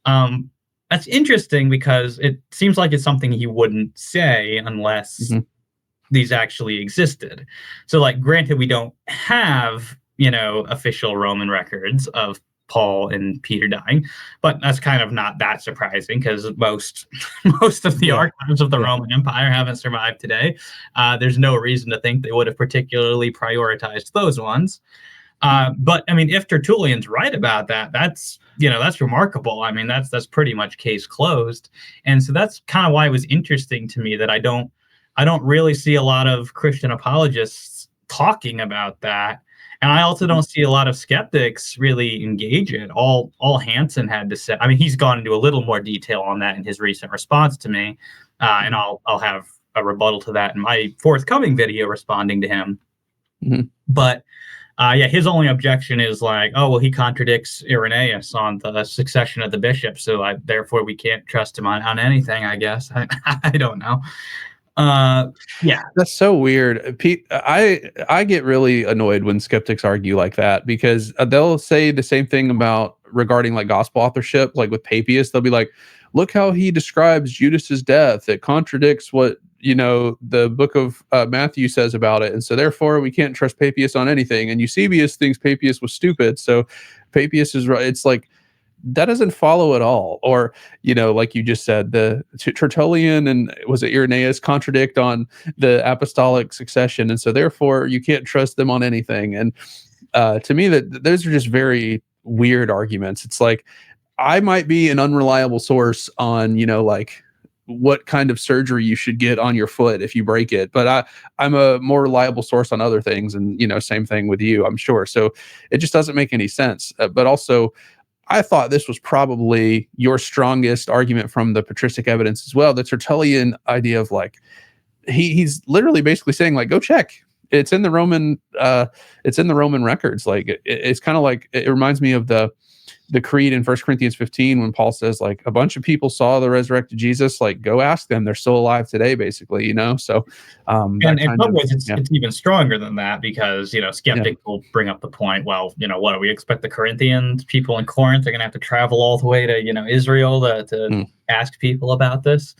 Um, that's interesting because it seems like it's something he wouldn't say unless Mhm. these actually existed. So, like, granted, we don't have, official Roman records of Paul and Peter dying, but that's kind of not that surprising because most of the Yeah. archives of the Yeah. Roman Empire haven't survived today. There's no reason to think they would have particularly prioritized those ones. But I mean, if Tertullian's right about that, that's remarkable. I mean, that's pretty much case closed. And so that's kind of why it was interesting to me that I don't really see a lot of Christian apologists talking about that. And I also Mhm. don't see a lot of skeptics really engage it. All Hansen had to say, I mean, he's gone into a little more detail on that in his recent response to me, and Mhm. I'll have a rebuttal to that in my forthcoming video responding to him. Mhm. But yeah, his only objection is like, oh, well, he contradicts Irenaeus on the succession of the bishops, so therefore we can't trust him on anything, I guess. I don't know. Yeah. That's so weird. I get really annoyed when skeptics argue like that because they'll say the same thing about regarding like gospel authorship, like with Papias. They'll be like, "Look how he describes Judas's death. It contradicts what the book of Matthew says about it, and so therefore we can't trust Papias on anything." And Eusebius thinks Papias was stupid, so Papias is right. It's like that doesn't follow at all. Or, like you just said, the Tertullian and was it Irenaeus contradict on the apostolic succession. And so therefore you can't trust them on anything. And to me, that those are just very weird arguments. It's like, I might be an unreliable source on, like what kind of surgery you should get on your foot if you break it. But I'm a more reliable source on other things. And, same thing with you, I'm sure. So it just doesn't make any sense. But also, I thought this was probably your strongest argument from the patristic evidence as well. The Tertullian idea of like he's literally basically saying like go check. It's in the Roman records. Like it's kind of like it reminds me of the creed in 1 Corinthians 15 when Paul says like a bunch of people saw the resurrected Jesus, like go ask them, they're still alive today, basically. So And that in kind some of ways, it's yeah, it's even stronger than that because yeah. skeptics will bring up the point. Well, what do we expect the Corinthians people in Corinth are going to have to travel all the way to Israel to Mm, ask people about this?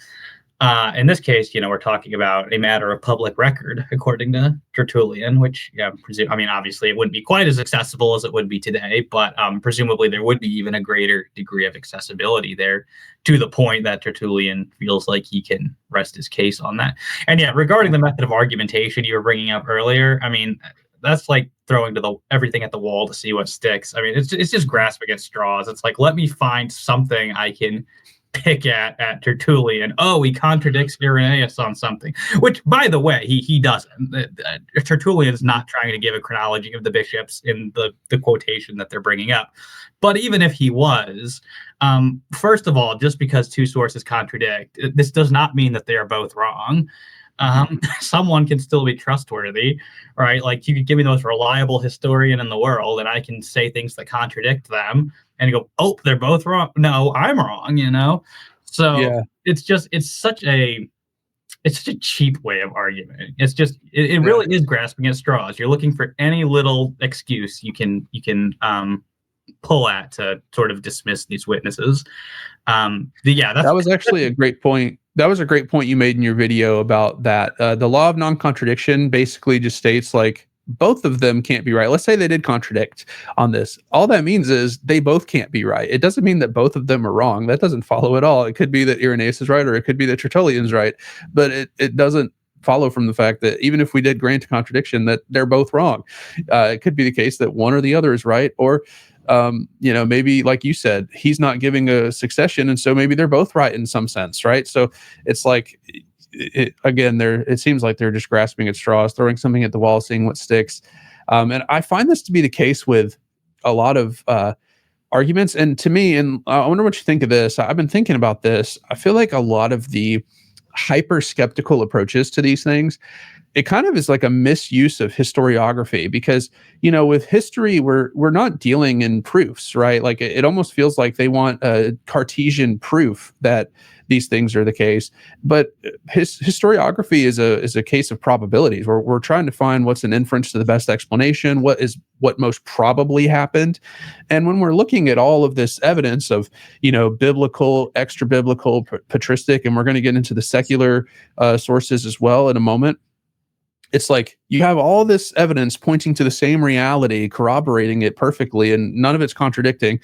In this case, we're talking about a matter of public record, according to Tertullian, which, yeah, I mean, obviously, it wouldn't be quite as accessible as it would be today, but presumably there would be even a greater degree of accessibility there, to the point that Tertullian feels like he can rest his case on that. And yeah, regarding yeah, the method of argumentation you were bringing up earlier, I mean, that's like throwing everything at the wall to see what sticks. I mean, it's just grasping at straws. It's like, let me find something I can pick at Tertullian. Oh, he contradicts Irenaeus on something, which, by the way, he doesn't. Tertullian is mhm, not trying to give a chronology of the bishops in the quotation that they're bringing up. But even if he was, first of all, just because two sources contradict, this does not mean that they are both wrong. mhm. Someone can still be trustworthy, right? Like you could give me the most reliable historian in the world, and I can say things that contradict them, and you go, "Oh, they're both wrong." No, I'm wrong. So Yeah, it's such a cheap way of arguing. It yeah. really is grasping at straws. You're looking for any little excuse you can pull at to sort of dismiss these witnesses. Yeah, That that's was actually a great point. That was a great point you made in your video about that. The law of non-contradiction basically just states like both of them can't be right. Let's say they did contradict on this. All that means is they both can't be right. It doesn't mean that both of them are wrong. That doesn't follow at all. It could be that Irenaeus is right, or it could be that Tertullian's right, but it doesn't follow from the fact that even if we did grant a contradiction, that they're both wrong. It could be the case that one or the other is right, or maybe like you said, he's not giving a succession, and so maybe they're both right in some sense, right? So it's like, it seems like they're just grasping at straws, throwing something at the wall, seeing what sticks. And I find this to be the case with a lot of arguments. And to me, and I wonder what you think of this. I've been thinking about this. I feel like a lot of the hyper skeptical approaches to these things, it kind of is like a misuse of historiography, because with history we're not dealing in proofs, right? Like it almost feels like they want a Cartesian proof that these things are the case. But historiography is a case of probabilities. We're trying to find what's an inference to the best explanation, what most probably happened. And when we're looking at all of this evidence of biblical, extra biblical, patristic, and we're going to get into the secular sources as well in a moment, it's like you have all this evidence pointing to the same reality, corroborating it perfectly, and none of it's contradicting.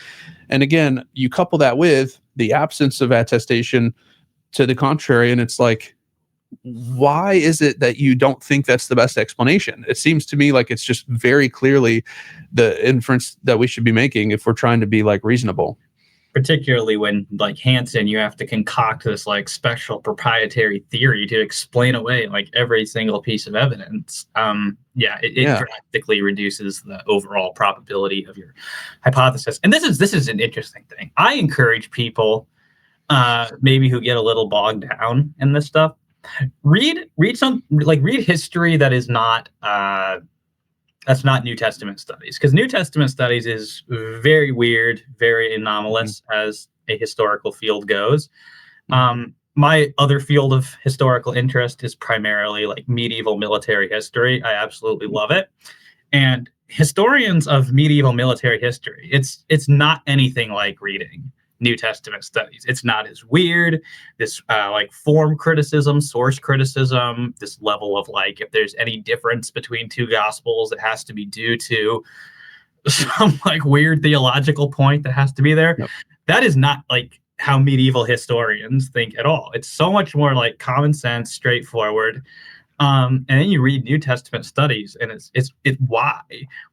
And again, you couple that with the absence of attestation to the contrary, and it's like, why is it that you don't think that's the best explanation? It seems to me like it's just very clearly the inference that we should be making if we're trying to be like reasonable. Particularly when, like Hansen, you have to concoct this like special proprietary theory to explain away like every single piece of evidence. It drastically reduces the overall probability of your hypothesis. And this is an interesting thing. I encourage people, maybe who get a little bogged down in this stuff, read history that is not that's not New Testament studies, because New Testament studies is very weird, very anomalous as a historical field goes. My other field of historical interest is primarily like medieval military history. I absolutely love it. And historians of medieval military history, it's not anything like reading New Testament studies. It's not as weird. This like form criticism, source criticism, this level of like, if there's any difference between two gospels, it has to be due to some like weird theological point that has to be there. Yep. That is not like how medieval historians think at all. It's so much more like common sense, straightforward. And then you read New Testament studies, and it's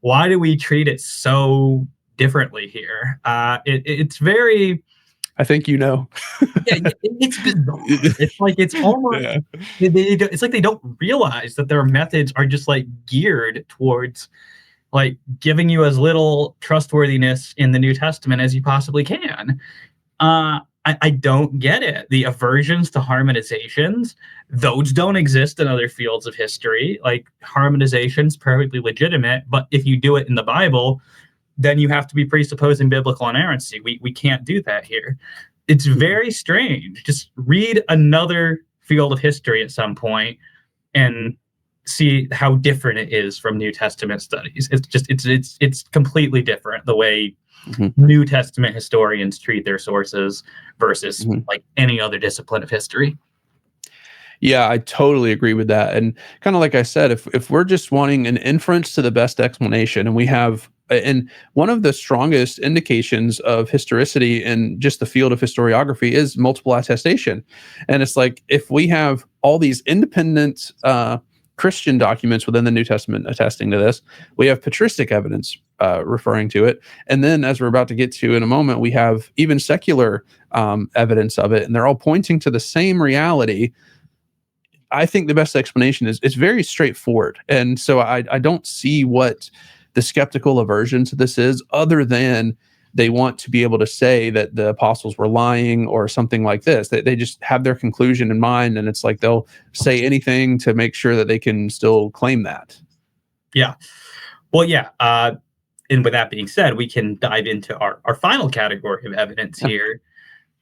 why do we treat it so differently here? It's very, I think it's bizarre. It's like it's almost it's like they don't realize that their methods are just like geared towards like giving you as little trustworthiness in the New Testament as you possibly can. I don't get it. The aversions to harmonizations, those don't exist in other fields of history. Like harmonization's perfectly legitimate, but if you do it in the Bible, then you have to be presupposing biblical inerrancy. We can't do that here. It's very strange. Just read another field of history at some point and see how different it is from New Testament studies. It's completely different the way New Testament historians treat their sources versus like any other discipline of history. Yeah, I totally agree with that. And kind of like I said, if we're just wanting an inference to the best explanation, and one of the strongest indications of historicity in just the field of historiography is multiple attestation. And it's like, if we have all these independent Christian documents within the New Testament attesting to this, we have patristic evidence referring to it. And then, as we're about to get to in a moment, we have even secular evidence of it, and they're all pointing to the same reality. I think the best explanation is it's very straightforward. And so I don't see what the skeptical aversion to this is, other than they want to be able to say that the apostles were lying or something like this. They just have their conclusion in mind, and it's like they'll say anything to make sure that they can still claim that. Yeah. Well, yeah. And with that being said, we can dive into our final category of evidence here,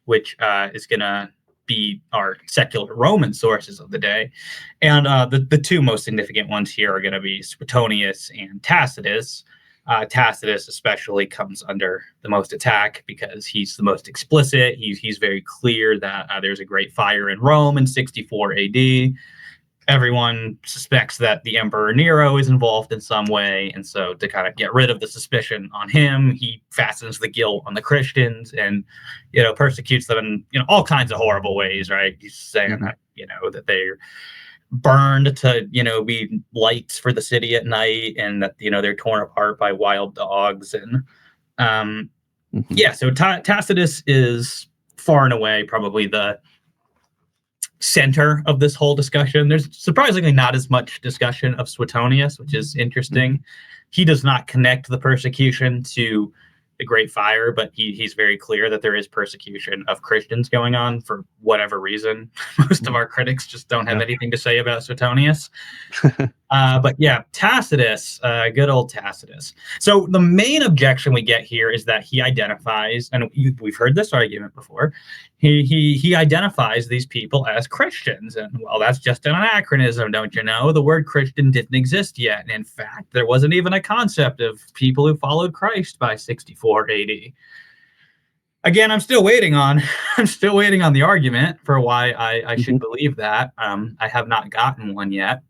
which is going to be our secular Roman sources of the day. And the two most significant ones here are going to be Suetonius and Tacitus. Tacitus especially comes under the most attack because he's the most explicit. He's very clear that there's a great fire in Rome in 64 AD. Everyone suspects that the Emperor Nero is involved in some way. And so to kind of get rid of the suspicion on him, he fastens the guilt on the Christians and, persecutes them in, all kinds of horrible ways, right? He's saying that, that they're burned to, be lights for the city at night, and that, they're torn apart by wild dogs. And um, Mhm. yeah, so Tacitus is far and away probably the center of this whole discussion. There's surprisingly not as much discussion of Suetonius, which is interesting. Mhm. He does not connect the persecution to the Great Fire, but he's very clear that there is persecution of Christians going on for whatever reason. Most of Mhm. our critics just don't have Yeah. anything to say about Suetonius. But yeah, Tacitus, good old Tacitus. So the main objection we get here is that he identifies, and we've heard this argument before. He identifies these people as Christians, and well, that's just an anachronism, don't you know? The word Christian didn't exist yet, and in fact, there wasn't even a concept of people who followed Christ by 64 AD. Again, I'm still waiting on I'm still waiting on the argument for why I should Mhm. believe that. I have not gotten one yet.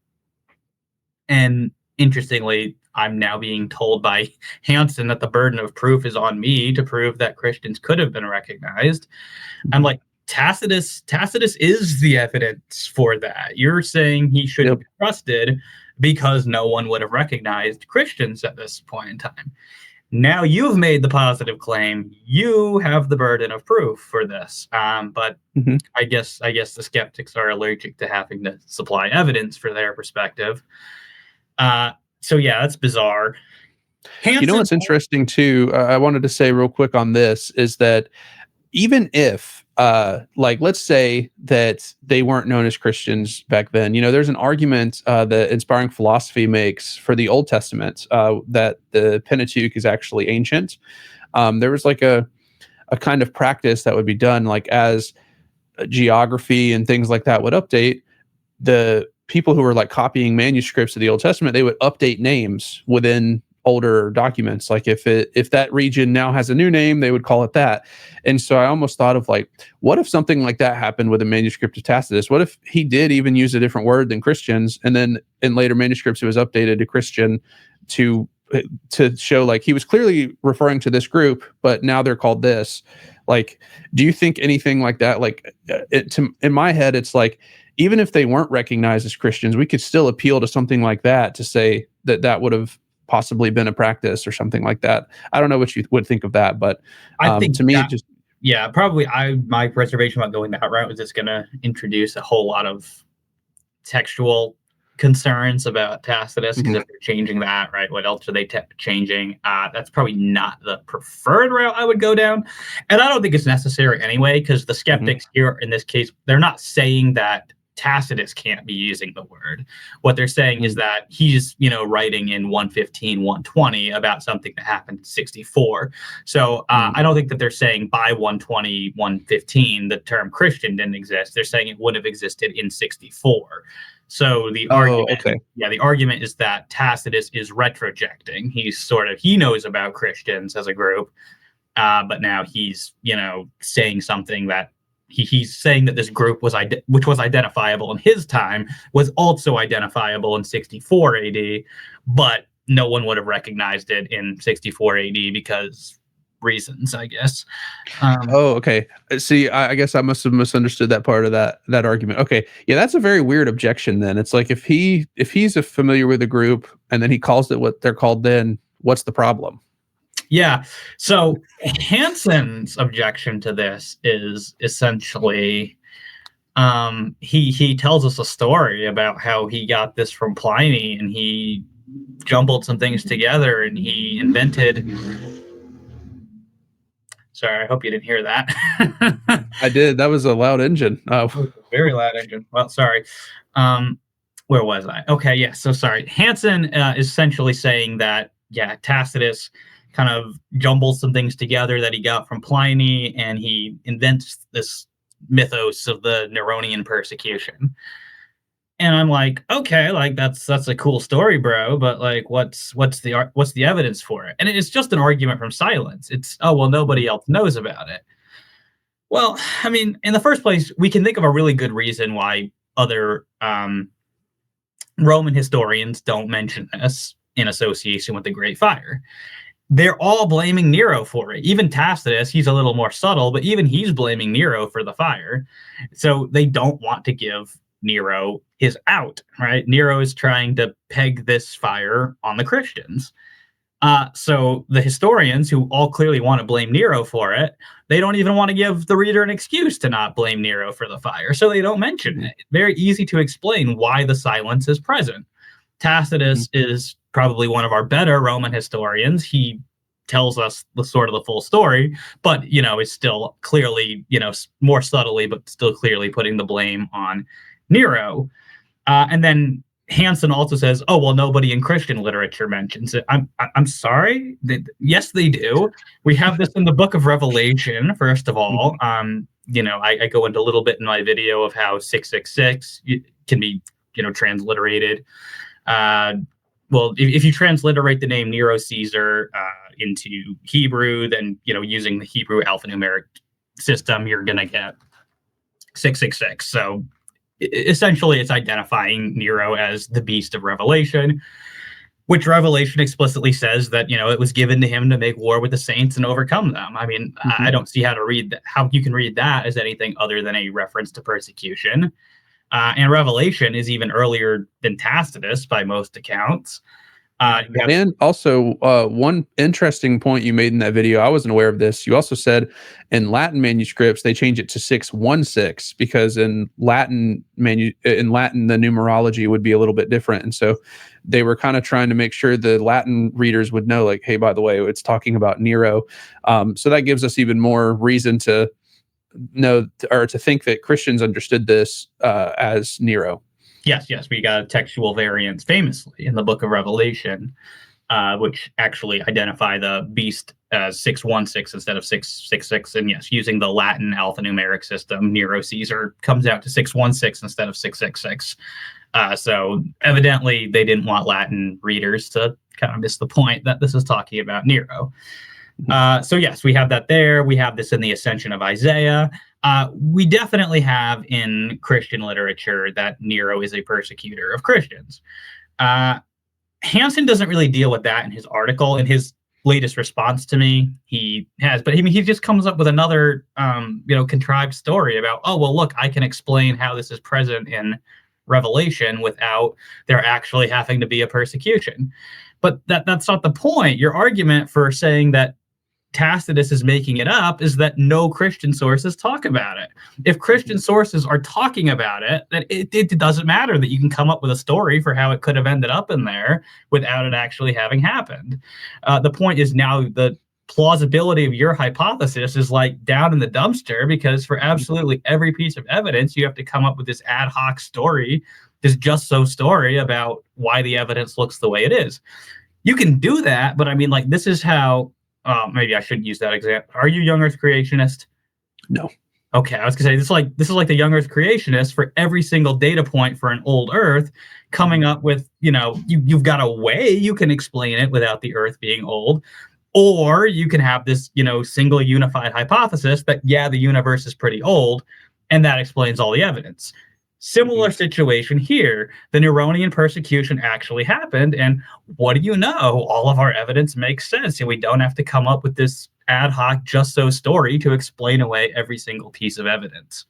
And interestingly, I'm now being told by Hansen that the burden of proof is on me to prove that Christians could have been recognized. I'm Mhm. like, Tacitus is the evidence for that. You're saying he shouldn't Yep. be trusted because no one would have recognized Christians at this point in time. Now you've made the positive claim. You have the burden of proof for this. But Mhm. I guess the skeptics are allergic to having to supply evidence for their perspective. Uh, so yeah, that's bizarre. You know Hansen, what's interesting too? I wanted to say real quick on this is that even if, like, let's say that they weren't known as Christians back then, there's an argument that inspiring philosophy makes for the Old Testament that the Pentateuch is actually ancient. There was like a kind of practice that would be done, like as geography and things like that would update, the people who were like copying manuscripts of the Old Testament, they would update names within older documents. Like if that region now has a new name, they would call it that. And so I almost thought of like, what if something like that happened with a manuscript of Tacitus? What if he did even use a different word than Christians, and then in later manuscripts it was updated to Christian to to show like he was clearly referring to this group, but now they're called this. Like, do you think anything like that? Like, in my head, it's like even if they weren't recognized as Christians, we could still appeal to something like that to say that that would have possibly been a practice or something like that. I don't know what you would think of that, but I think to me, it that just yeah, probably my reservation about going that route is it's going to introduce a whole lot of textual concerns about Tacitus because mhm, if they're changing that, right, what else are they changing? That's probably not the preferred route I would go down, and I don't think it's necessary anyway because the mhm, skeptics here in this case they're not saying that Tacitus can't be using the word. What they're saying is mhm, that he's, writing in 115, 120 about something that happened in 64. So mhm. I don't think that they're saying by 120, 115, the term Christian didn't exist. They're saying it would have existed in 64. So the Oh, argument, okay. yeah, the argument is that Tacitus is retrojecting. He knows about Christians as a group, but now he's, saying something that he's saying that this group which was identifiable in his time was also identifiable in 64 AD, but no one would have recognized it in 64 AD because reasons, I guess. Um, Oh, okay. See, I guess I must have misunderstood that part of that argument. Okay, yeah, that's a very weird objection. Then it's like if he's familiar with a group and then he calls it what they're called, then what's the problem? yeah. So Hansen's objection to this is essentially he tells us a story about how he got this from Pliny and he jumbled some things together and he invented. Sorry, I hope you didn't hear that. I did. That was a loud engine. Oh, Very loud engine. Well, sorry. Um, where was I? Okay, yeah. So sorry. Hansen is essentially saying that yeah, Tacitus kind of jumbles some things together that he got from Pliny, and he invents this mythos of the Neronian persecution. And I'm like, okay, like that's a cool story, bro. But like, what's the evidence for it? And it's just an argument from silence. It's oh well, nobody else knows about it. Well, I mean, in the first place, we can think of a really good reason why other Roman historians don't mention this in association with the Great Fire. They're all blaming Nero for it. Even Tacitus, he's a little more subtle, but even he's blaming Nero for the fire. So they don't want to give Nero is out, right? Nero is trying to peg this fire on the Christians. So the historians, who all clearly want to blame Nero for it, they don't even want to give the reader an excuse to not blame Nero for the fire, so they don't mention it. Very easy to explain why the silence is present. Tacitus is probably one of our better Roman historians. He tells us the full story, but is still clearly, more subtly, but still clearly putting the blame on Nero. And then Hansen also says, "Oh well, nobody in Christian literature mentions it." I'm sorry. Yes, they do. We have this in the Book of Revelation. First of all, I go into a little bit in my video of how 666 can be, transliterated. Well, if you transliterate the name Nero Caesar into Hebrew, then using the Hebrew alphanumeric system, you're gonna get 666. So essentially, it's identifying Nero as the beast of Revelation, which Revelation explicitly says that it was given to him to make war with the saints and overcome them. I mean, I don't see how you can read that as anything other than a reference to persecution. And Revelation is even earlier than Tacitus by most accounts. And also, one interesting point you made in that video, I wasn't aware of this. You also said in Latin manuscripts they change it to 616 because in Latin the numerology would be a little bit different, and so they were kind of trying to make sure the Latin readers would know, like, hey, by the way, it's talking about Nero. So that gives us even more reason to know or to think that Christians understood this as Nero. Yes, we got a textual variance famously in the Book of Revelation, which actually identify the beast as 616 instead of 666. And yes, using the Latin alphanumeric system, Nero Caesar comes out to 616 instead of 666. So evidently they didn't want Latin readers to kind of miss the point that this is talking about Nero. So yes, we have that there. We have this in the Ascension of Isaiah. We definitely have in Christian literature that Nero is a persecutor of Christians. Hansen doesn't really deal with that in his article. In his latest response to me, he has, but he just comes up with another, contrived story about, oh, well, look, I can explain how this is present in Revelation without there actually having to be a persecution. But that's not the point. Your argument for saying that Tacitus is making it up is that no Christian sources talk about it. If Christian sources are talking about it, then it doesn't matter that you can come up with a story for how it could have ended up in there without it actually having happened. The point is now the plausibility of your hypothesis is like down in the dumpster, because for absolutely every piece of evidence, you have to come up with this ad hoc story, this just so story about why the evidence looks the way it is. You can do that, but I mean, like, this is how. Maybe I shouldn't use that example. Are you young Earth creationist? No. Okay, I was gonna say this is like the young Earth creationist for every single data point for an old Earth, coming up with you've got a way you can explain it without the Earth being old, or you can have this single unified hypothesis that the universe is pretty old, and that explains all the evidence. Similar situation here. The Neronian persecution actually happened, and what do you know? All of our evidence makes sense, and we don't have to come up with this ad hoc just so story to explain away every single piece of evidence.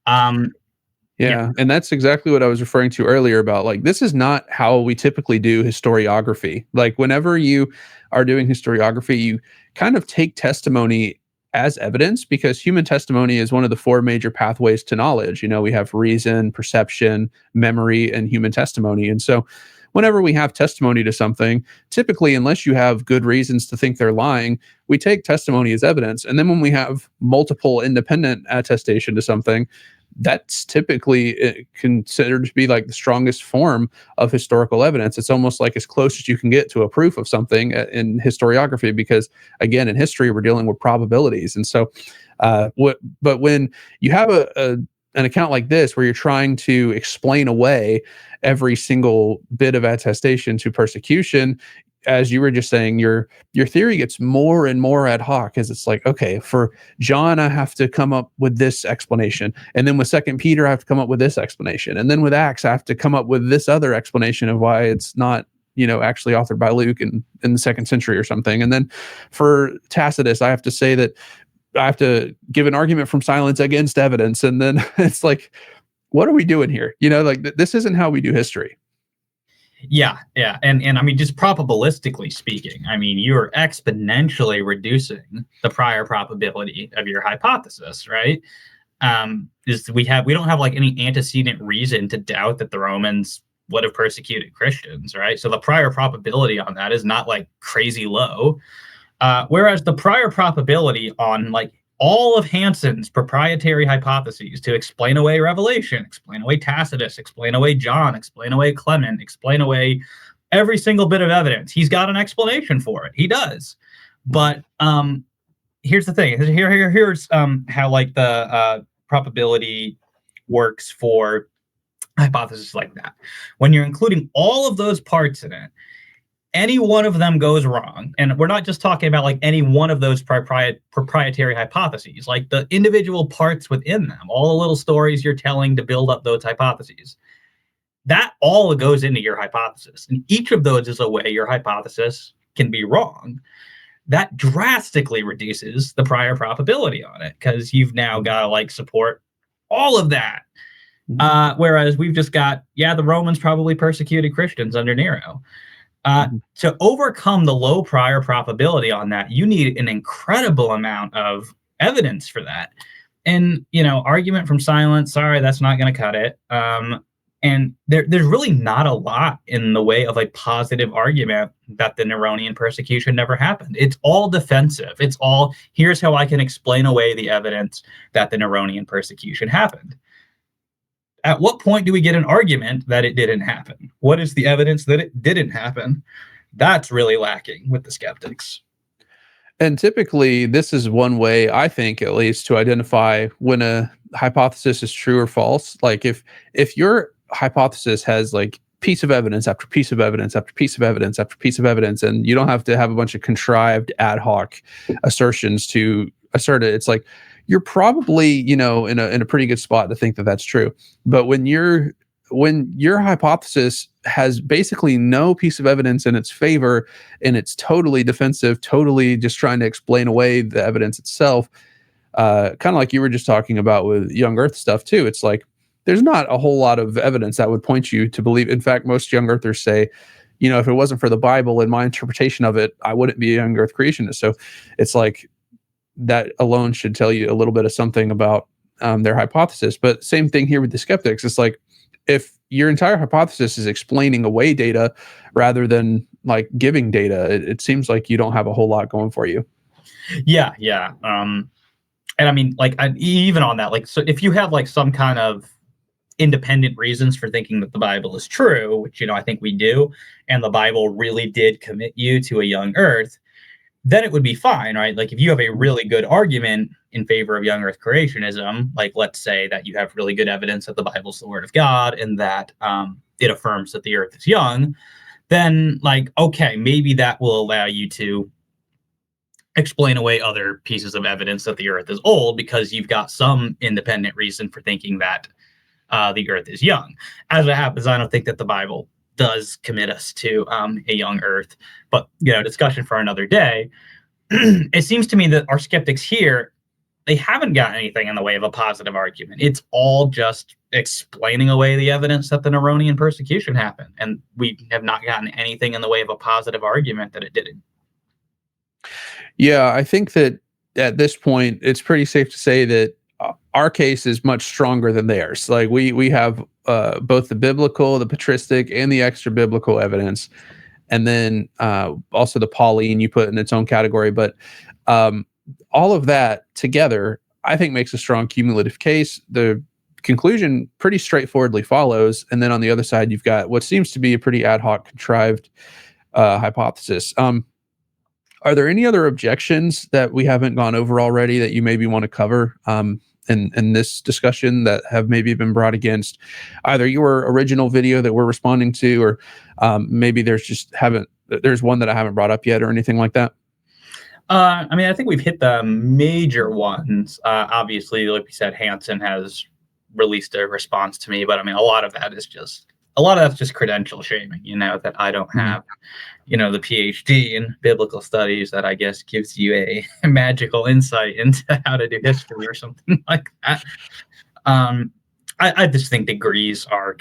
Yeah, and that's exactly what I was referring to earlier about, like, this is not how we typically do historiography. Like, whenever you are doing historiography, you kind of take testimony as evidence, because human testimony is one of the four major pathways to knowledge. We have reason, perception, memory, and human testimony. And so whenever we have testimony to something, typically, unless you have good reasons to think they're lying, we take testimony as evidence. And then when we have multiple independent attestation to something, that's typically considered to be like the strongest form of historical evidence. It's almost like as close as you can get to a proof of something in historiography, because again, in history, we're dealing with probabilities. And so, but when you have an account like this, where you're trying to explain away every single bit of attestation to persecution, as you were just saying, your theory gets more and more ad hoc, as it's like, okay, for John, I have to come up with this explanation. And then with Second Peter, I have to come up with this explanation. And then with Acts, I have to come up with this other explanation of why it's not, actually authored by Luke in the 2nd century or something. And then for Tacitus, I have to say that I have to give an argument from silence against evidence. And then it's like, what are we doing here? You know, like this isn't how we do history. Yeah, yeah, and I mean, just probabilistically speaking, I mean, you're exponentially reducing the prior probability of your hypothesis, right? Is we don't have like any antecedent reason to doubt that the Romans would have persecuted Christians, right? So the prior probability on that is not like crazy low. Whereas the prior probability on like all of Hansen's proprietary hypotheses to explain away Revelation, explain away Tacitus, explain away John, explain away Clement, explain away every single bit of evidence, he's got an explanation for it. He does. But here's the thing. Here's how like the probability works for hypothesis like that. When you're including all of those parts in it, any one of them goes wrong, and we're not just talking about like any one of those proprietary hypotheses, like the individual parts within them, all the little stories you're telling to build up those hypotheses, that all goes into your hypothesis. And each of those is a way your hypothesis can be wrong. That drastically reduces the prior probability on it, because you've now got to like support all of that. Whereas we've just got, the Romans probably persecuted Christians under Nero. To overcome the low prior probability on that, you need an incredible amount of evidence for that. And, argument from silence, sorry, that's not going to cut it. And there's really not a lot in the way of a positive argument that the Neronian persecution never happened. It's all defensive. It's all, here's how I can explain away the evidence that the Neronian persecution happened. At what point do we get an argument that it didn't happen? What is the evidence that it didn't happen? That's really lacking with the skeptics. And typically, this is one way, I think, at least, to identify when a hypothesis is true or false. Like if your hypothesis has like piece of evidence after piece of evidence after piece of evidence after piece of evidence, and you don't have to have a bunch of contrived ad hoc assertions to assert it. It's like you're probably, in a pretty good spot to think that that's true. But when your hypothesis has basically no piece of evidence in its favor, and it's totally defensive, totally just trying to explain away the evidence itself, kind of like you were just talking about with young Earth stuff too. It's like there's not a whole lot of evidence that would point you to believe. In fact, most young Earthers say, if it wasn't for the Bible and my interpretation of it, I wouldn't be a young Earth creationist. So it's like that alone should tell you a little bit of something about their hypothesis. But same thing here with the skeptics. It's like if your entire hypothesis is explaining away data rather than like giving data, it seems like you don't have a whole lot going for you. Yeah. And I mean, like, even on that, like, so if you have like some kind of independent reasons for thinking that the Bible is true, which, I think we do, and the Bible really did commit you to a young Earth, then it would be fine, right? Like if you have a really good argument in favor of young Earth creationism, like let's say that you have really good evidence that the Bible's the Word of God and that it affirms that the Earth is young, then like, okay, maybe that will allow you to explain away other pieces of evidence that the Earth is old, because you've got some independent reason for thinking that the Earth is young. As it happens, I don't think that the Bible does commit us to a young Earth, but discussion for another day. It seems to me that our skeptics here, they haven't got anything in the way of a positive argument. It's all just explaining away the evidence that the Neronian persecution happened, and we have not gotten anything in the way of a positive argument that it didn't. Yeah, I think that at this point, it's pretty safe to say that our case is much stronger than theirs. Like we have both the biblical, the patristic, and the extra biblical evidence, and then also the Pauline you put in its own category. But all of that together, I think, makes a strong cumulative case. The conclusion pretty straightforwardly follows, and then on the other side, you've got what seems to be a pretty ad hoc, contrived hypothesis. Are there any other objections that we haven't gone over already that you maybe want to cover in this discussion that have maybe been brought against either your original video that we're responding to, or maybe there's one that I haven't brought up yet or anything like that? I mean, I think we've hit the major ones. Obviously, like we said, Hansen has released a response to me, but I mean, a lot of that's just credential shaming, that I don't have, the PhD in biblical studies that I guess gives you a magical insight into how to do history or something like that. I just think degrees are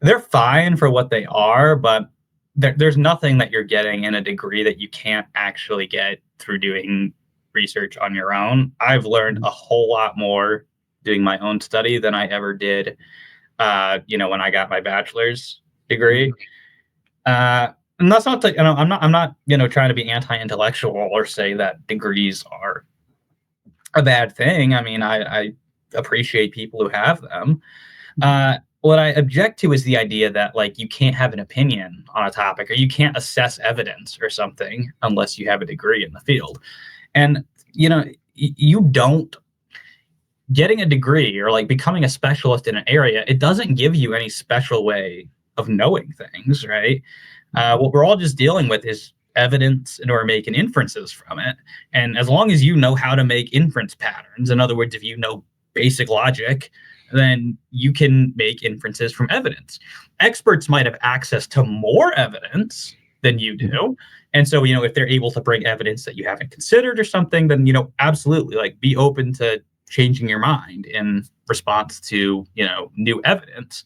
they're fine for what they are, but there's nothing that you're getting in a degree that you can't actually get through doing research on your own. I've learned a whole lot more doing my own study than I ever did, when I got my bachelor's degree. And that's not to, I'm not, trying to be anti-intellectual or say that degrees are a bad thing. I mean, I appreciate people who have them. What I object to is the idea that like you can't have an opinion on a topic or you can't assess evidence or something unless you have a degree in the field. And you don't getting a degree or like becoming a specialist in an area, it doesn't give you any special way of knowing things, right? What we're all just dealing with is evidence and we're making inferences from it. And as long as you know how to make inference patterns, in other words, if you know basic logic, then you can make inferences from evidence. Experts might have access to more evidence than you do. And so, if they're able to bring evidence that you haven't considered or something, then, absolutely like be open to changing your mind in response to, new evidence.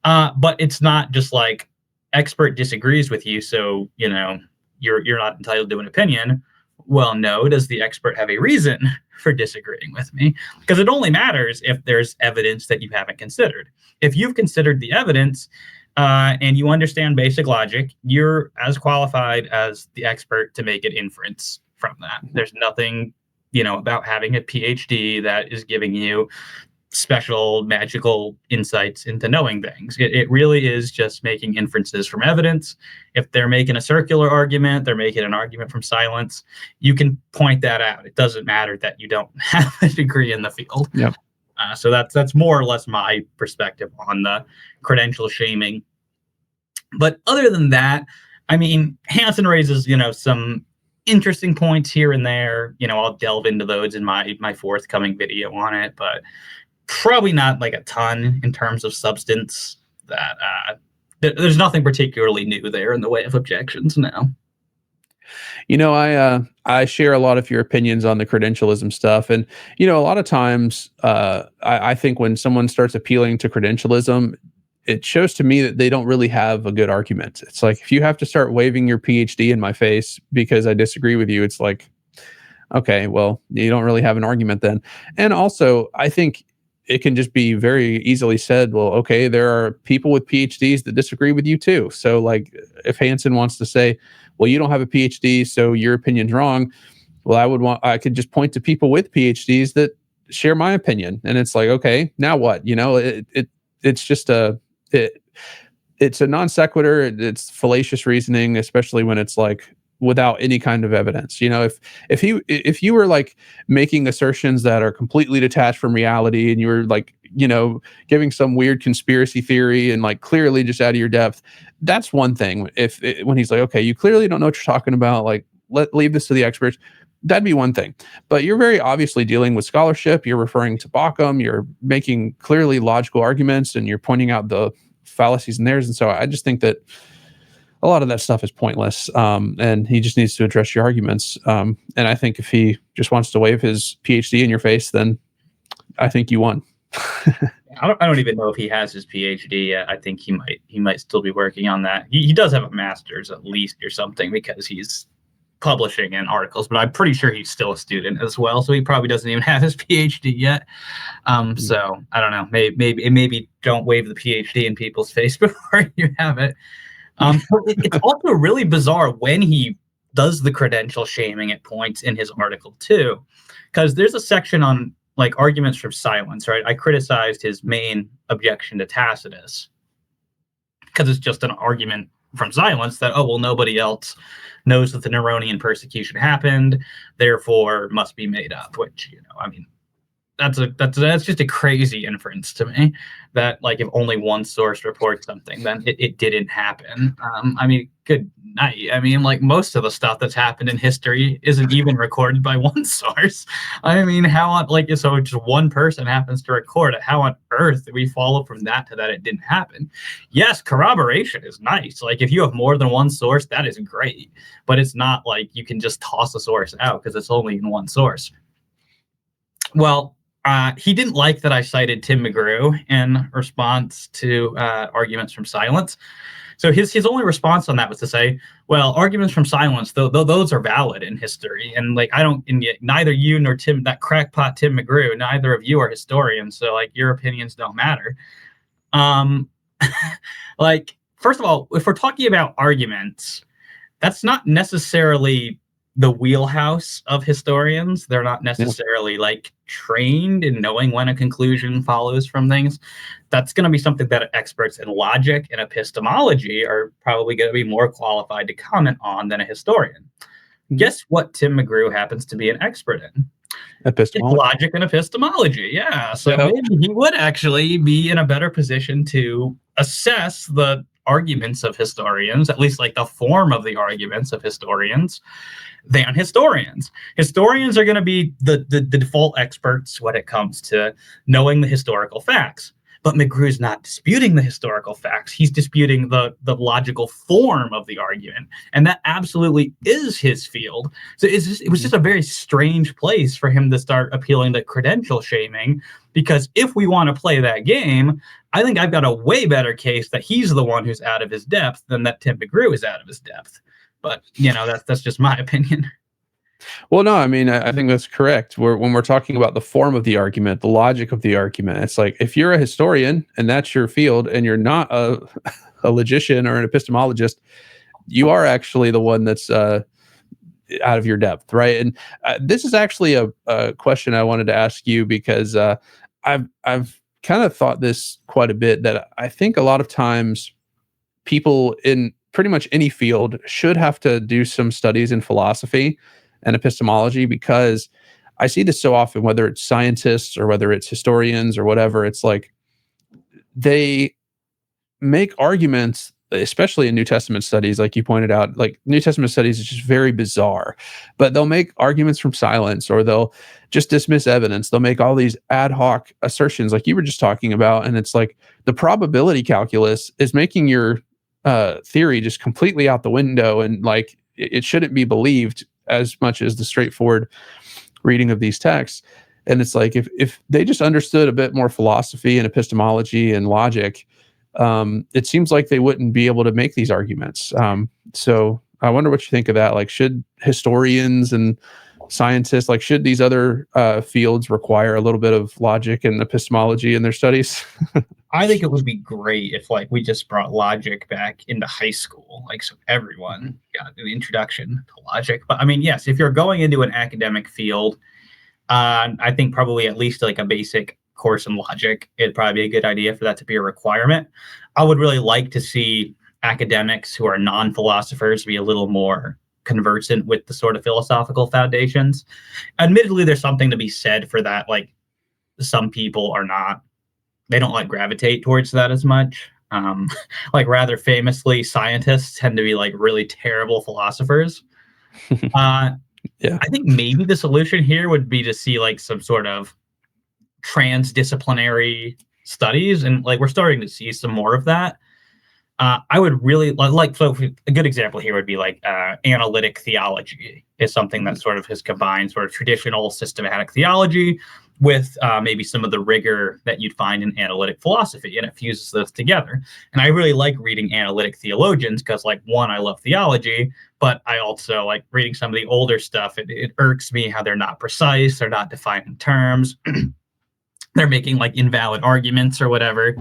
But it's not just like expert disagrees with you. So, you're not entitled to an opinion. Well, no, does the expert have a reason for disagreeing with me? Because it only matters if there's evidence that you haven't considered. If you've considered the evidence and you understand basic logic, you're as qualified as the expert to make an inference from that. There's nothing, about having a PhD that is giving you special magical insights into knowing things. It really is just making inferences from evidence. If they're making a circular argument, they're making an argument from silence, you can point that out. It doesn't matter that you don't have a degree in the field. Yep. So that's more or less my perspective on the credential shaming. But other than that, I mean, Hansen raises, some interesting points here and there. I'll delve into those in my forthcoming video on it, but probably not like a ton in terms of substance. That there's nothing particularly new there in the way of objections now. I share a lot of your opinions on the credentialism stuff, and a lot of times, I think when someone starts appealing to credentialism, it shows to me that they don't really have a good argument. It's like if you have to start waving your PhD in my face because I disagree with you, it's like, okay, well, you don't really have an argument then. And also, I think it can just be very easily said, well, okay, there are people with PhDs that disagree with you too. So like if Hansen wants to say, well, you don't have a PhD, so your opinion's wrong. Well, I could just point to people with PhDs that share my opinion. And it's like, okay, now what? It's just it's a non sequitur. It's fallacious reasoning, especially when it's like without any kind of evidence. If you were like making assertions that are completely detached from reality and you were like, giving some weird conspiracy theory and like clearly just out of your depth, that's one thing. When he's like, okay, you clearly don't know what you're talking about, like leave this to the experts, that'd be one thing. But you're very obviously dealing with scholarship. You're referring to Bauckham. You're making clearly logical arguments and you're pointing out the fallacies in theirs. And so I just think that a lot of that stuff is pointless, and he just needs to address your arguments. And I think if he just wants to wave his PhD in your face, then I think you won. I don't even know if he has his PhD yet. I think he might still be working on that. He does have a master's at least or something because he's publishing in articles, but I'm pretty sure he's still a student as well. So he probably doesn't even have his PhD yet. So I don't know. Maybe don't wave the PhD in people's face before you have it. It's also really bizarre when he does the credential shaming at points in his article too, because there's a section on like arguments from silence, right? I criticized his main objection to Tacitus because it's just an argument from silence that, oh, well, nobody else knows that the Neronian persecution happened, therefore must be made up, which, I mean, that's just a crazy inference to me that like if only one source reports something, then it didn't happen. I mean, good night. I mean, like most of the stuff that's happened in history isn't even recorded by one source. I mean, so just one person happens to record it. How on earth do we follow from that to that it didn't happen? Yes, corroboration is nice. Like if you have more than one source, that is great. But it's not like you can just toss a source out because it's only in one source. Well, He didn't like that I cited Tim McGrew in response to arguments from silence. So his only response on that was to say, "Well, arguments from silence, though those are valid in history, and like I don't, and yet neither you nor Tim, that crackpot Tim McGrew, neither of you are historians, so like your opinions don't matter." Um, like first of all, if we're talking about arguments, that's not necessarily the wheelhouse of historians. They're not Yeah. necessarily like trained in knowing when a conclusion follows from things. That's going to be something that experts in logic and epistemology are probably going to be more qualified to comment on than a historian. Guess what Tim McGrew happens to be an expert in? It's Epistemology. logic and epistemology. Yeah. So So, maybe he would actually be in a better position to assess the arguments of historians, at least like the form of the arguments of historians, than historians. Historians are going to be the default experts when it comes to knowing the historical facts. But McGrew's not disputing the historical facts. He's disputing the logical form of the argument. And that absolutely is his field. So it was just a very strange place for him to start appealing to credential shaming, because if we want to play that game, I think I've got a way better case that he's the one who's out of his depth than that Tim McGrew is out of his depth. But, that's just my opinion. well, no, I mean, I think that's correct. When we're talking about the form of the argument, the logic of the argument, it's like if you're a historian and that's your field, and you're not a logician or an epistemologist, you are actually the one that's out of your depth, right? And this is actually a question I wanted to ask you, because I've kind of thought this quite a bit, that I think a lot of times people in pretty much any field should have to do some studies in philosophy and epistemology, because I see this so often, whether it's scientists or whether it's historians or whatever. It's like they make arguments, especially in New Testament studies, like you pointed out. Like New Testament studies is just very bizarre, but they'll make arguments from silence, or they'll just dismiss evidence. They'll make all these ad hoc assertions like you were just talking about. And it's like the probability calculus is making your theory just completely out the window, and like it shouldn't be believed as much as the straightforward reading of these texts. And it's like if they just understood a bit more philosophy and epistemology and logic, it seems like they wouldn't be able to make these arguments. So I wonder what you think of that. Like, should historians and scientists, like, should these other fields require a little bit of logic and epistemology in their studies? I think it would be great if like we just brought logic back into high school, like so everyone got an introduction to logic. But I mean, yes, if you're going into an academic field, I think probably at least like a basic course in logic, it'd probably be a good idea for that to be a requirement. I would really like to see academics who are non-philosophers be a little more conversant with the sort of philosophical foundations. Admittedly, there's something to be said for that. Like some people are not, they don't like gravitate towards that as much. Like rather famously, scientists tend to be like really terrible philosophers. Yeah. I think maybe the solution here would be to see like some sort of transdisciplinary studies, and like we're starting to see some more of that. I would really like, so a good example here would be like analytic theology is something that sort of has combined sort of traditional systematic theology with maybe some of the rigor that you'd find in analytic philosophy, and it fuses those together. And I really like reading analytic theologians because, like, one, I love theology, but I also like reading some of the older stuff. It irks me how they're not precise, they're not defining terms. They're making like invalid arguments or whatever.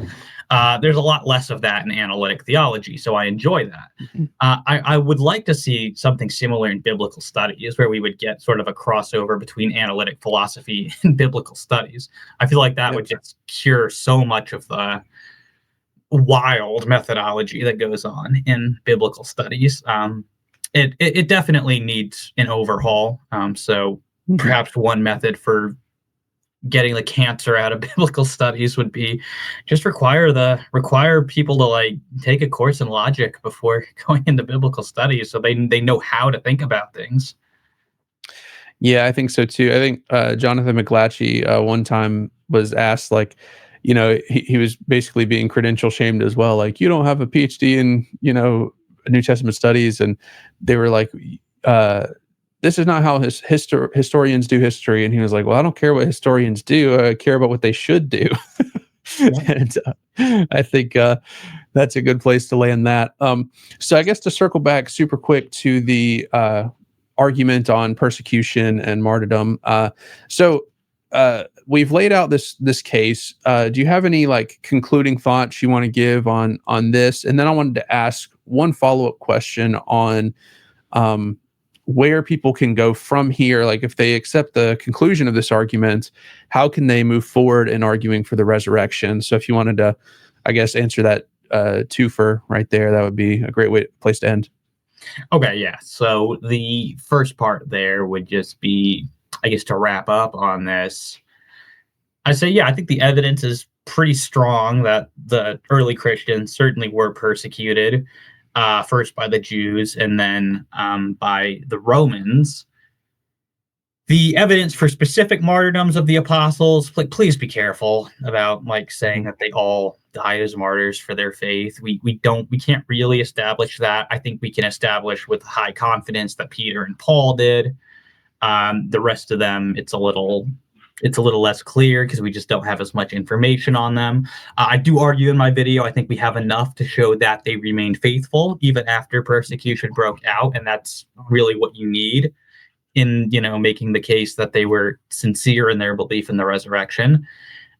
There's a lot less of that in analytic theology, so I enjoy that. Mhm. I would like to see something similar in biblical studies, where we would get sort of a crossover between analytic philosophy and biblical studies. I feel like that would just cure so much of the wild methodology that goes on in biblical studies. It definitely needs an overhaul. So perhaps one method for getting the cancer out of biblical studies would be just require people to like take a course in logic before going into biblical studies, so they know how to think about things. Yeah, I think so too. I think Jonathan McLatchie one time was asked, like, he was basically being credential shamed as well. Like, you don't have a PhD in, New Testament studies. And they were like, this is not how historians do history. And he was like, well, I don't care what historians do. I care about what they should do. Yeah. And I think that's a good place to land that. So I guess to circle back super quick to the argument on persecution and martyrdom. We've laid out this case. Do you have any like concluding thoughts you want to give on this? And then I wanted to ask one follow-up question on where people can go from here. Like if they accept the conclusion of this argument, how can they move forward in arguing for the resurrection? So if you wanted to, I guess, answer that twofer right there, that would be a great place to end. Okay, yeah. So the first part there would just be, I guess, to wrap up on this. I say, yeah, I think the evidence is pretty strong that the early Christians certainly were persecuted, first by the Jews and then by the Romans. The evidence for specific martyrdoms of the apostles, like, please be careful about like saying that they all died as martyrs for their faith. We can't really establish that. I think we can establish with high confidence that Peter and Paul did. The rest of them, it's a little less clear because we just don't have as much information on them. I do argue in my video, I think we have enough to show that they remained faithful even after persecution broke out, and that's really what you need in, making the case that they were sincere in their belief in the resurrection.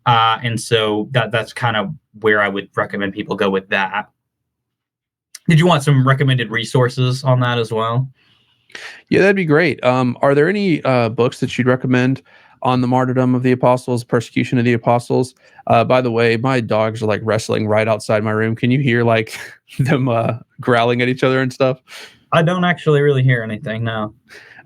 And so that's kind of where I would recommend people go with that. Did you want some recommended resources on that as well? Yeah, that'd be great. Are there any books that you'd recommend on the martyrdom of the apostles, persecution of the apostles? By the way, my dogs are like wrestling right outside my room. Can you hear like them growling at each other and stuff? I don't actually really hear anything, no.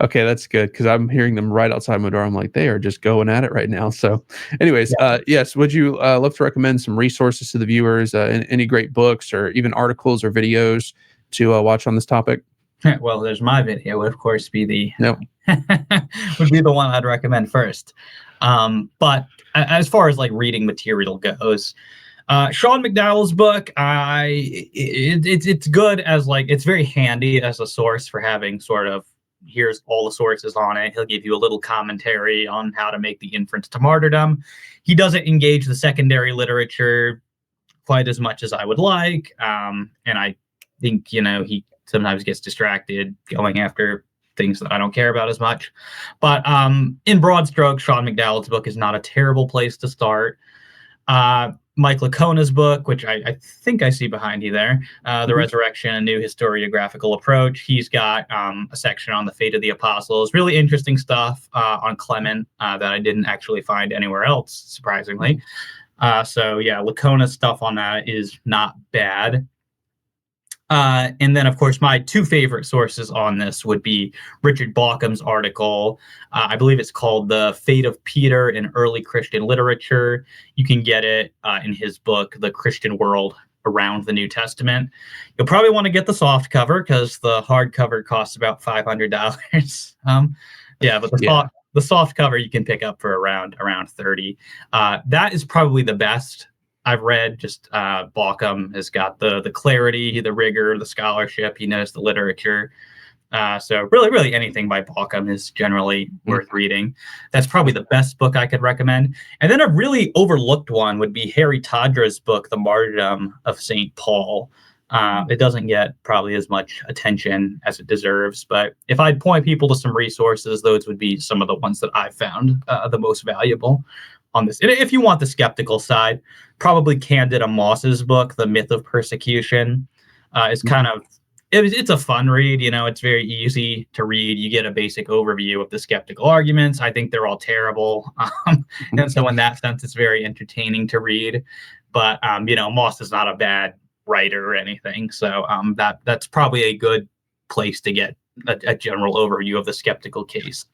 Okay, that's good because I'm hearing them right outside my door. I'm like, they are just going at it right now. So, anyways, yes, would you love to recommend some resources to the viewers? Any great books or even articles or videos to watch on this topic? Well, there's my video. Would of course be the Nope. would be the one I'd recommend first. But as far as like reading material goes, Sean McDowell's book, it's good as like, it's very handy as a source for having sort of, here's all the sources on it. He'll give you a little commentary on how to make the inference to martyrdom. He doesn't engage the secondary literature quite as much as I would like. And I think, he sometimes gets distracted going after things that I don't care about as much. But in broad strokes, Sean McDowell's book is not a terrible place to start. Mike Lacona's book, which I think I see behind you there, The Resurrection, A New Historiographical Approach. He's got a section on the fate of the apostles. Really interesting stuff on Clement that I didn't actually find anywhere else, surprisingly. So yeah, Lacona's stuff on that is not bad. And then, of course, my two favorite sources on this would be Richard Bauckham's article. I believe it's called The Fate of Peter in Early Christian Literature. You can get it in his book, The Christian World Around the New Testament. You'll probably want to get the soft cover because the hardcover costs about $500. But the soft cover you can pick up for around $30. That is probably the best I've read. Just Bauckham has got the clarity, the rigor, the scholarship. He knows the literature. So really anything by Bauckham is generally worth reading. That's probably the best book I could recommend. And then a really overlooked one would be Harry Tadra's book, The Martyrdom of St. Paul. It doesn't get probably as much attention as it deserves, but if I'd point people to some resources, those would be some of the ones that I've found the most valuable on this. And if you want the skeptical side, probably Candida Moss's book, The Myth of Persecution, is kind of, it's a fun read. It's very easy to read. You get a basic overview of the skeptical arguments. I think they're all terrible. And so in that sense, it's very entertaining to read. But, Moss is not a bad writer or anything. So that's probably a good place to get a general overview of the skeptical case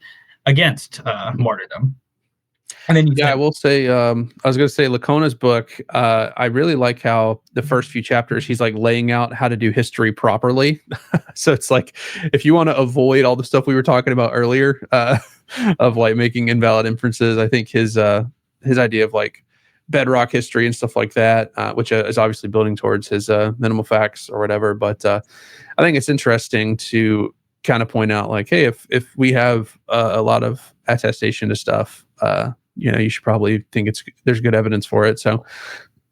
against martyrdom. And then I will say, I was going to say Lacona's book. I really like how the first few chapters, he's like laying out how to do history properly. So it's like, if you want to avoid all the stuff we were talking about earlier, of like making invalid inferences, I think his idea of like bedrock history and stuff like that, which is obviously building towards his minimal facts or whatever. But I think it's interesting to kind of point out like, hey, if we have a lot of attestation to stuff, you should probably think there's good evidence for it. So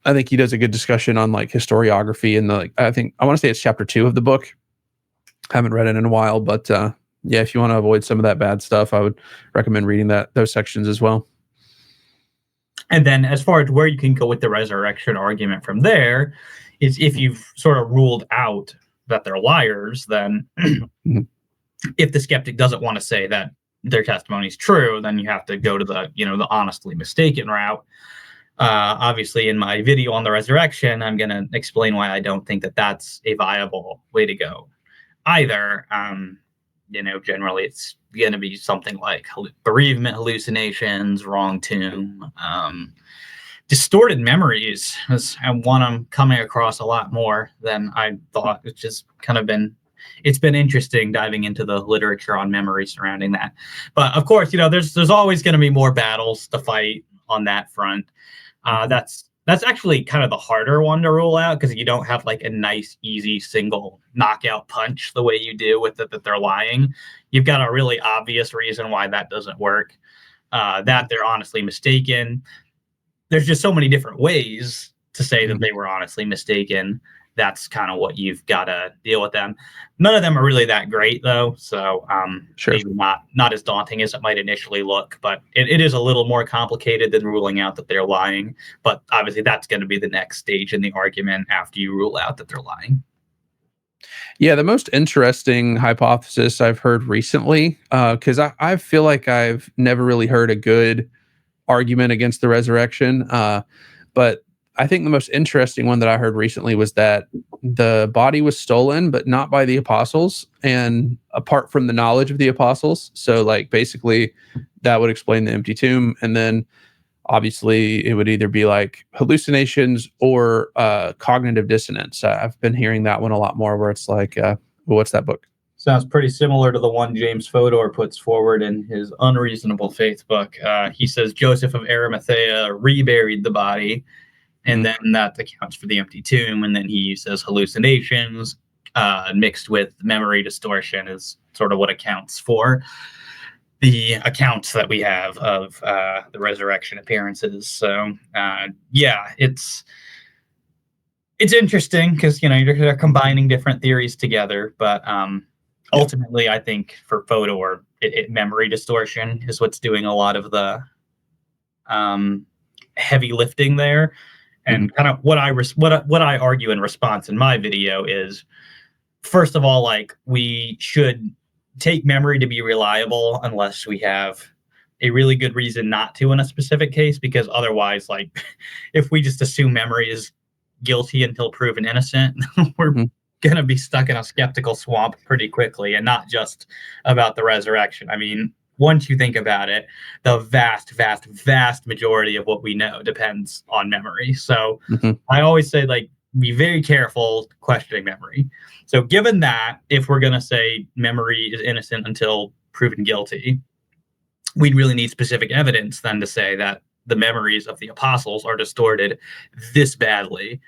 I think he does a good discussion on like historiography and I want to say it's chapter 2 of the book. Haven't read it in a while, but yeah, if you want to avoid some of that bad stuff, I would recommend reading those sections as well. And then as far as where you can go with the resurrection argument from there is if you've sort of ruled out that they're liars, then if the skeptic doesn't want to say that their testimony is true, then you have to go to the honestly mistaken route. Obviously, in my video on the resurrection, I'm going to explain why I don't think that that's a viable way to go either. Generally it's going to be something like bereavement hallucinations, wrong tomb, distorted memories. And one I'm coming across a lot more than I thought. It's just kind of it's been interesting diving into the literature on memory surrounding that. But of course, there's always going to be more battles to fight on that front. That's actually kind of the harder one to rule out because you don't have like a nice, easy single knockout punch the way you do with it that they're lying. You've got a really obvious reason why that doesn't work, that they're honestly mistaken. There's just so many different ways to say that they were honestly mistaken. That's kind of what you've got to deal with them. None of them are really that great, though. So sure. Maybe not as daunting as it might initially look. But it is a little more complicated than ruling out that they're lying. But obviously, that's going to be the next stage in the argument after you rule out that they're lying. Yeah, the most interesting hypothesis I've heard recently, because I feel like I've never really heard a good argument against the resurrection. But I think the most interesting one that I heard recently was that the body was stolen, but not by the apostles and apart from the knowledge of the apostles. So like basically that would explain the empty tomb. And then obviously it would either be like hallucinations or cognitive dissonance. I've been hearing that one a lot more where it's like, what's that book? Sounds pretty similar to the one James Fodor puts forward in his Unreasonable Faith book. He says Joseph of Arimathea reburied the body, and then that accounts for the empty tomb. And then he says hallucinations mixed with memory distortion is sort of what accounts for the accounts that we have of the resurrection appearances. So, yeah, it's interesting because, you're combining different theories together. But ultimately, I think for Fodor, memory distortion is what's doing a lot of the heavy lifting there. And kind of what I argue in response in my video is, first of all, like we should take memory to be reliable unless we have a really good reason not to in a specific case, because otherwise, like if we just assume memory is guilty until proven innocent, we're going to be stuck in a skeptical swamp pretty quickly, and not just about the resurrection. I mean, once you think about it, the vast, vast, vast majority of what we know depends on memory. So I always say, like, be very careful questioning memory. So given that, if we're going to say memory is innocent until proven guilty, we'd really need specific evidence then to say that the memories of the apostles are distorted this badly.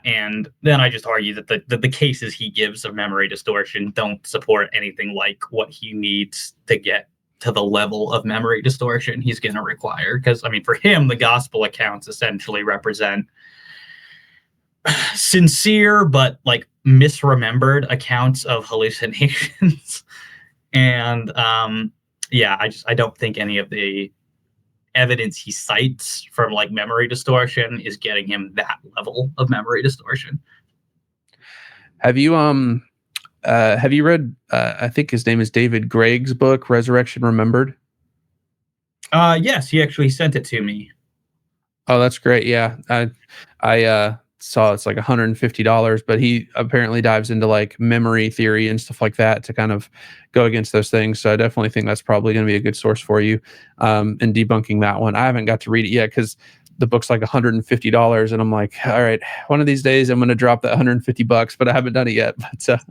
And then I just argue that the cases he gives of memory distortion don't support anything like what he needs to get to the level of memory distortion he's going to require. Because, I mean, for him, the gospel accounts essentially represent sincere but like misremembered accounts of hallucinations. And yeah, I don't think any of the evidence he cites from like memory distortion is getting him that level of memory distortion. Have you read I think his name is David Gregg's book Resurrection Remembered? Yes, he actually sent it to me. Oh, that's great. Yeah. I saw it's like $150, but he apparently dives into like memory theory and stuff like that to kind of go against those things. So I definitely think that's probably going to be a good source for you in debunking that one. I haven't got to read it yet because the book's like $150, and I'm like, all right, one of these days I'm going to drop that $150, but I haven't done it yet. But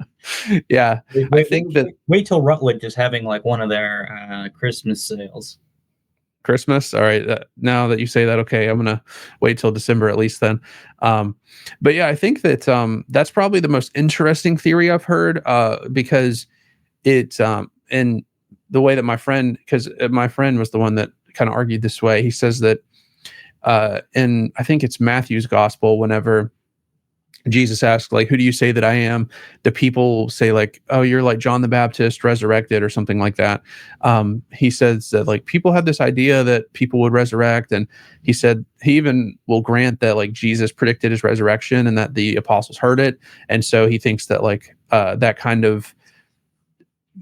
yeah, I think that wait till Rutledge is having like one of their Christmas sales. Christmas. All right. Now that you say that, okay, I'm gonna wait till December at least then. Um, but yeah, I think that that's probably the most interesting theory I've heard because it's in the way that because my friend was the one that kind of argued this way. He says that in I think it's Matthew's gospel, whenever Jesus asked, like, who do you say that I am? The people say, like, oh, you're like John the Baptist resurrected or something like that. He says that, like, people have this idea that people would resurrect. And he said he even will grant that, like, Jesus predicted his resurrection and that the apostles heard it. And so he thinks that, like, that kind of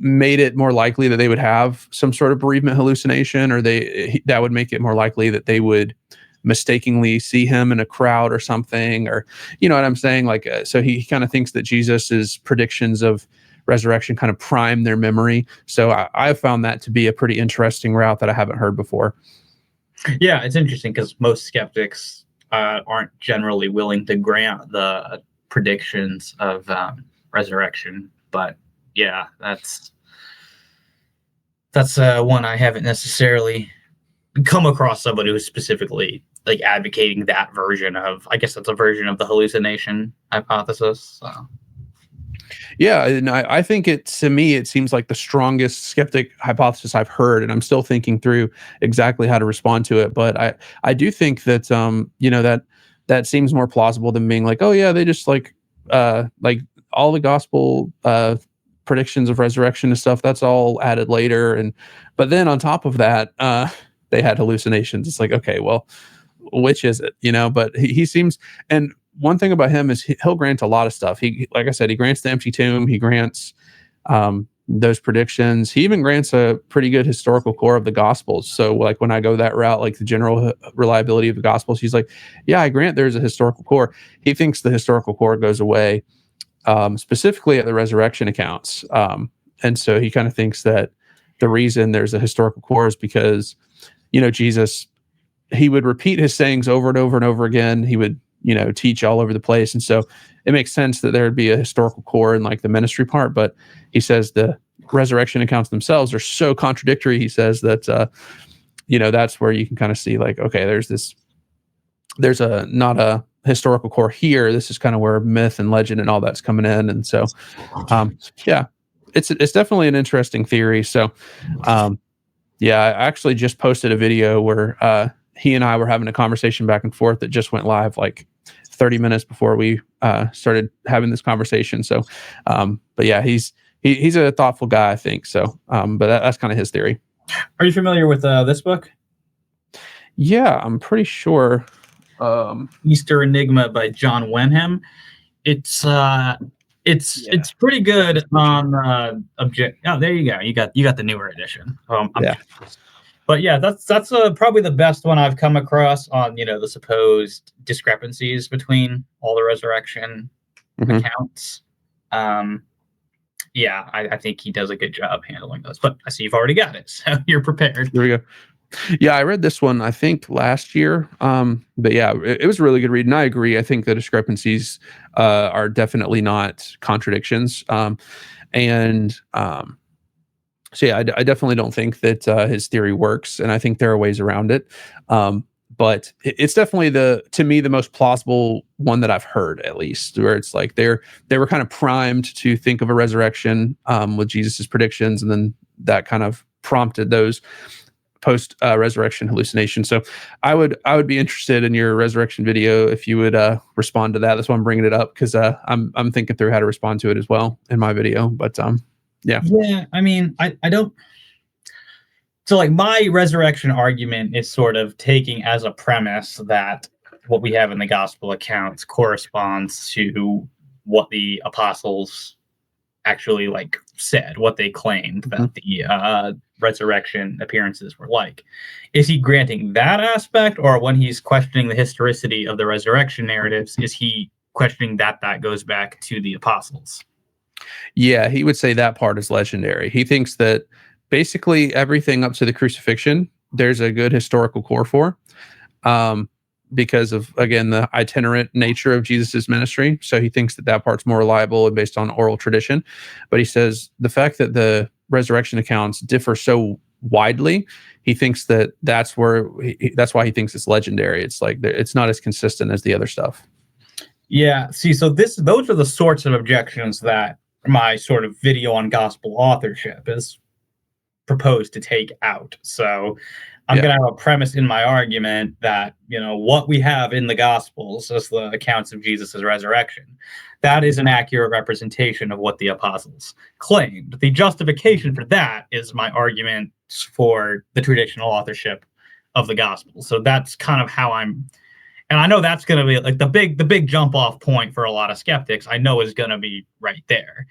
made it more likely that they would have some sort of bereavement hallucination, or that would make it more likely that they would mistakenly see him in a crowd or something, or you know what I'm saying? Like, so he kind of thinks that Jesus's predictions of resurrection kind of prime their memory. So I've found that to be a pretty interesting route that I haven't heard before. Yeah, it's interesting because most skeptics aren't generally willing to grant the predictions of resurrection. But yeah, that's one I haven't necessarily come across somebody who's specifically like advocating that version of. I guess that's a version of the hallucination hypothesis. So. Yeah, and I think to me, it seems like the strongest skeptic hypothesis I've heard, and I'm still thinking through exactly how to respond to it. But I do think that that seems more plausible than being like, oh yeah, they just like all the gospel predictions of resurrection and stuff, that's all added later. But then on top of that, they had hallucinations. It's like, okay, well, which is it? But he seems, and one thing about him is he'll grant a lot of stuff. Like I said, he grants the empty tomb. He grants those predictions. He even grants a pretty good historical core of the Gospels. So like when I go that route, like the general reliability of the Gospels, he's like, yeah, I grant there's a historical core. He thinks the historical core goes away, specifically at the resurrection accounts. And so he kind of thinks that the reason there's a historical core is because, Jesus, he would repeat his sayings over and over and over again. He would, teach all over the place. And so it makes sense that there would be a historical core in like the ministry part. But he says the resurrection accounts themselves are so contradictory. He says that, that's where you can kind of see like, okay, there's not a historical core here. This is kind of where myth and legend and all that's coming in. And so, yeah, it's definitely an interesting theory. So, yeah, I actually just posted a video where he and I were having a conversation back and forth that just went live like 30 minutes before we started having this conversation. So, but yeah, he's a thoughtful guy, I think. So, but that's kind of his theory. Are you familiar with this book? Yeah, I'm pretty sure. Easter Enigma by John Wenham. It's pretty good on object. Oh, there you go. You got the newer edition. Yeah. But yeah, that's probably the best one I've come across on the supposed discrepancies between all the resurrection accounts. Yeah, I think he does a good job handling those. But I see you've already got it, so you're prepared. There we go. Yeah, I read this one, I think, last year. But yeah, it was a really good read. And I agree. I think the discrepancies are definitely not contradictions. So yeah, I definitely don't think that his theory works. And I think there are ways around it. But it's definitely to me, the most plausible one that I've heard, at least, where it's like they were kind of primed to think of a resurrection with Jesus's predictions. And then that kind of prompted those post resurrection hallucination. So I would be interested in your resurrection video if you would respond to that. That's why I'm bringing it up, because I'm thinking through how to respond to it as well in my video. But yeah. I mean, I don't. So like my resurrection argument is sort of taking as a premise that what we have in the gospel accounts corresponds to what the apostles actually like said, what they claimed that the resurrection appearances were like. Is he granting that aspect, or when he's questioning the historicity of the resurrection narratives, is he questioning that goes back to the apostles? Yeah, he would say that part is legendary. He thinks that basically everything up to the crucifixion, there's a good historical core for, because of, again, the itinerant nature of Jesus's ministry. So he thinks that part's more reliable and based on oral tradition. But he says the fact that the resurrection accounts differ so widely. He thinks that that's why he thinks it's legendary. It's like it's not as consistent as the other stuff. Yeah. See, so those are the sorts of objections that my sort of video on gospel authorship is proposed to take out. So I'm going to have a premise in my argument that, what we have in the Gospels as the accounts of Jesus' resurrection, that is an accurate representation of what the apostles claimed. The justification for that is my argument for the traditional authorship of the Gospels. So that's kind of how and I know that's going to be like the big jump off point for a lot of skeptics, I know is going to be right there.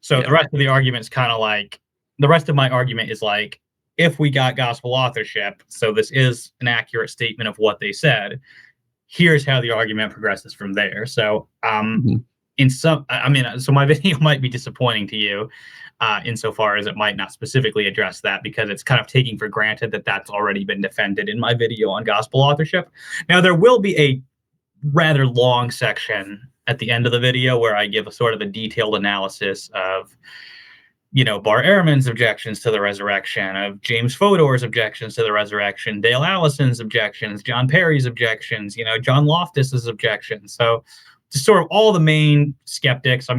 So the rest of the argument is kind of like, the rest of my argument is like, if we got gospel authorship, so this is an accurate statement of what they said, here's how the argument progresses from there. So, so my video might be disappointing to you, insofar as it might not specifically address that, because it's kind of taking for granted that that's already been defended in my video on gospel authorship. Now, there will be a rather long section at the end of the video where I give a sort of a detailed analysis of, Bar Ehrman's objections to the resurrection, of James Fodor's objections to the resurrection, Dale Allison's objections, John Perry's objections, John Loftus's objections. So just sort of all the main skeptics, I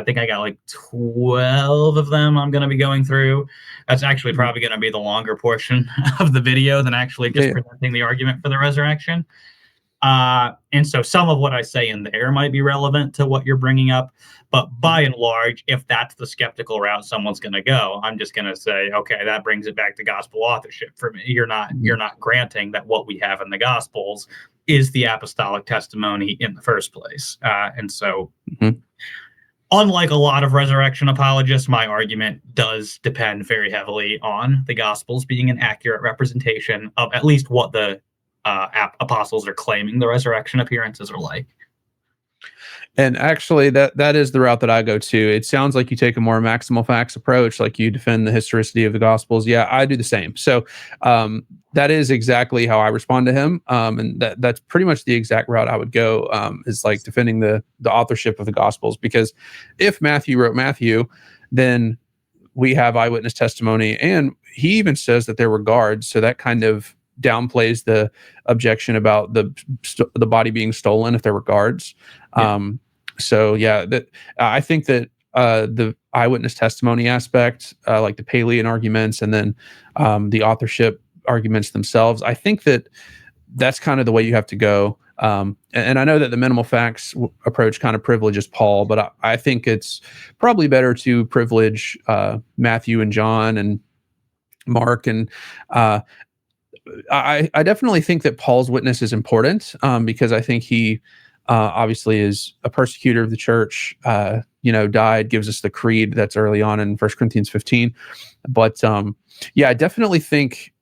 think I got like 12 of them I'm going to be going through. That's actually probably going to be the longer portion of the video than actually just presenting the argument for the resurrection. And so some of what I say in there might be relevant to what you're bringing up, but by and large, if that's the skeptical route someone's going to go, I'm just going to say, okay, that brings it back to gospel authorship for me. You're not granting that what we have in the Gospels is the apostolic testimony in the first place. And so unlike a lot of resurrection apologists, my argument does depend very heavily on the Gospels being an accurate representation of at least what the apostles are claiming the resurrection appearances are like. And actually, that is the route that I go to. It sounds like you take a more maximal facts approach, like you defend the historicity of the Gospels. Yeah, I do the same. So that is exactly how I respond to him, and that's pretty much the exact route I would go. Is like defending the authorship of the Gospels, because if Matthew wrote Matthew, then we have eyewitness testimony, and he even says that there were guards. So that kind of downplays the objection about the body being stolen if there were guards. I think that the eyewitness testimony aspect, like the Pallmann arguments, and then the authorship arguments themselves, I think that that's kind of the way you have to go. And I know that the minimal facts approach kind of privileges Paul, but I think it's probably better to privilege Matthew and John and Mark. And I definitely think that Paul's witness is important, because I think he obviously is a persecutor of the church, died, gives us the creed that's early on in 1 Corinthians 15. But I definitely think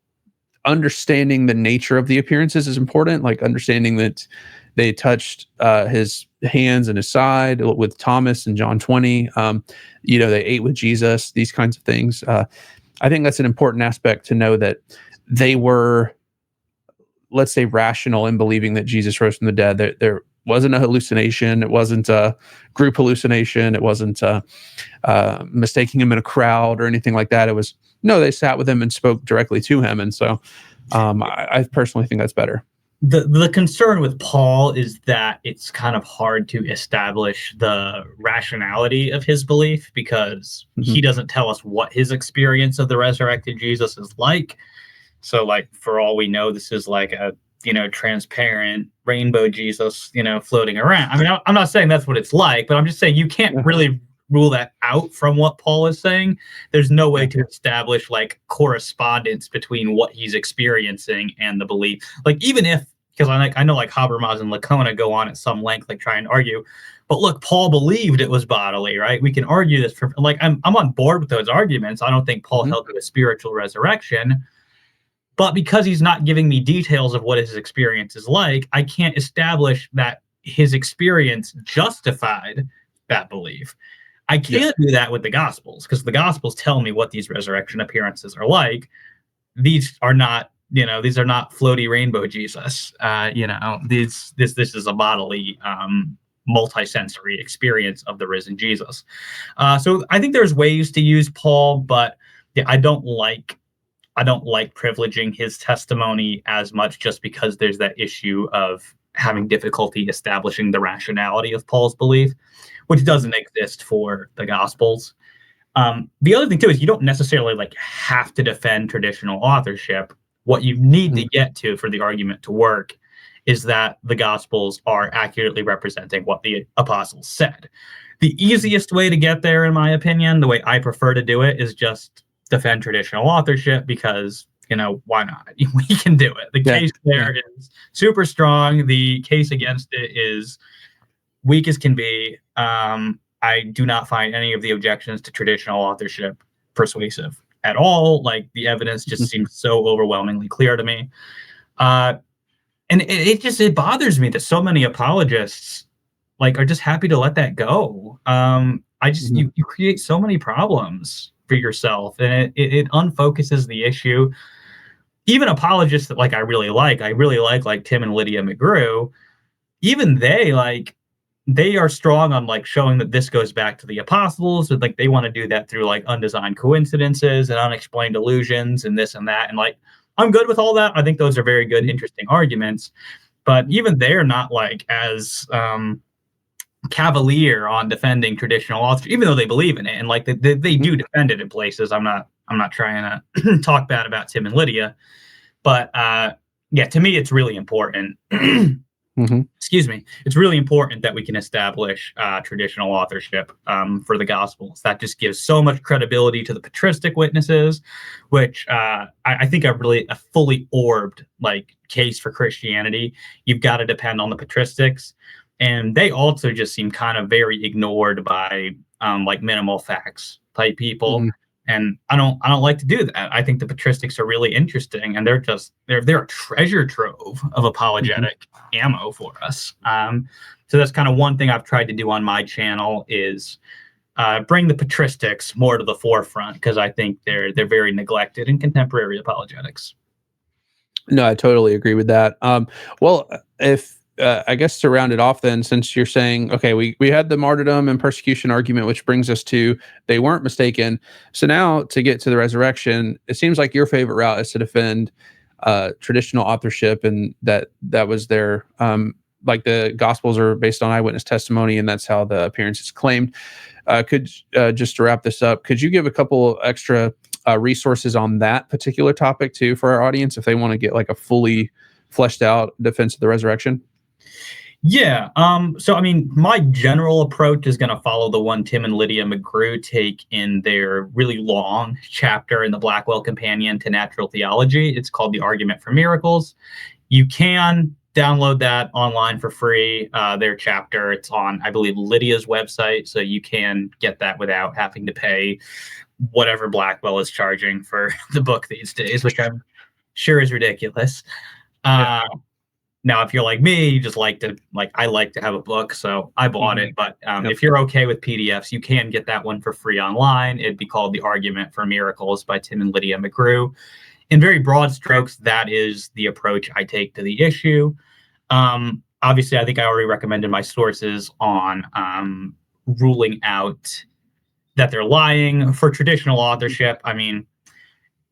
understanding the nature of the appearances is important, like understanding that they touched his hands and his side with Thomas in John 20. They ate with Jesus, these kinds of things. I think that's an important aspect to know, that they were, let's say, rational in believing that Jesus rose from the dead. There wasn't a hallucination. It wasn't a group hallucination. It wasn't mistaking him in a crowd or anything like that. It was, no, they sat with him and spoke directly to him. And so I personally think that's better. The concern with Paul is that it's kind of hard to establish the rationality of his belief, because he doesn't tell us what his experience of the resurrected Jesus is like. So, like, for all we know, this is like a, transparent rainbow Jesus, floating around. I mean, I'm not saying that's what it's like, but I'm just saying you can't really rule that out from what Paul is saying. There's no way to establish like correspondence between what he's experiencing and the belief. Like, even if, because I know like Habermas and Lacona go on at some length, like try and argue, but look, Paul believed it was bodily, right? We can argue this for, like, I'm on board with those arguments. I don't think Paul held to a spiritual resurrection, but because he's not giving me details of what his experience is like, I can't establish that his experience justified that belief. I can't do that with the Gospels, because the Gospels tell me what these resurrection appearances are like. These are not, these are not floaty rainbow Jesus. This is a bodily, multi-sensory experience of the risen Jesus. So I think there's ways to use Paul, but I don't like I don't like privileging his testimony as much, just because there's that issue of having difficulty establishing the rationality of Paul's belief, which doesn't exist for the Gospels. The other thing too is you don't necessarily like have to defend traditional authorship. What you need to get to for the argument to work is that the Gospels are accurately representing what the apostles said. The easiest way to get there, in my opinion, the way I prefer to do it, is just defend traditional authorship, because, why not? We can do it. The case there is super strong. The case against it is weak as can be. I do not find any of the objections to traditional authorship persuasive at all. Like, the evidence just seems so overwhelmingly clear to me. And it bothers me that so many apologists are just happy to let that go. You create so many problems for yourself, and it unfocuses the issue. Even apologists that I really like Tim and Lydia McGrew, even they are strong on showing that this goes back to the apostles, and they want to do that through undesigned coincidences and unexplained illusions and this and that. And I'm good with all that. I think those are very good, interesting arguments, but even they're not as cavalier on defending traditional authors, even though they believe in it, and they do defend it in places. I'm not trying to talk bad about Tim and Lydia, but to me, it's really important. Excuse me. It's really important that we can establish traditional authorship for the Gospels. That just gives so much credibility to the patristic witnesses, which I think are really a fully orbed case for Christianity. You've got to depend on the patristics, and they also just seem kind of very ignored by minimal facts type people. And I don't like to do that. I think the patristics are really interesting, and they're a treasure trove of apologetic ammo for us. So that's kind of one thing I've tried to do on my channel, is bring the patristics more to the forefront, because I think they're very neglected in contemporary apologetics. No, I totally agree with that. Well, if I guess to round it off then, since you're saying, okay, we had the martyrdom and persecution argument, which brings us to they weren't mistaken. So now to get to the resurrection, it seems like your favorite route is to defend traditional authorship, and that was their the Gospels are based on eyewitness testimony, and that's how the appearance is claimed. Just to wrap this up, could you give a couple extra resources on that particular topic too for our audience, if they want to get a fully fleshed out defense of the resurrection? Yeah. So, I mean, my general approach is going to follow the one Tim and Lydia McGrew take in their really long chapter in the Blackwell Companion to Natural Theology. It's called The Argument for Miracles. You can download that online for free. Their chapter, it's on, I believe, Lydia's website. So you can get that without having to pay whatever Blackwell is charging for the book these days, which I'm sure is ridiculous. Now, if you're like me, you just I like to have a book, so I bought it. But if you're okay with PDFs, you can get that one for free online. It'd be called The Argument for Miracles by Tim and Lydia McGrew. In very broad strokes, that is the approach I take to the issue. Obviously, I think I already recommended my sources on ruling out that they're lying for traditional authorship. I mean,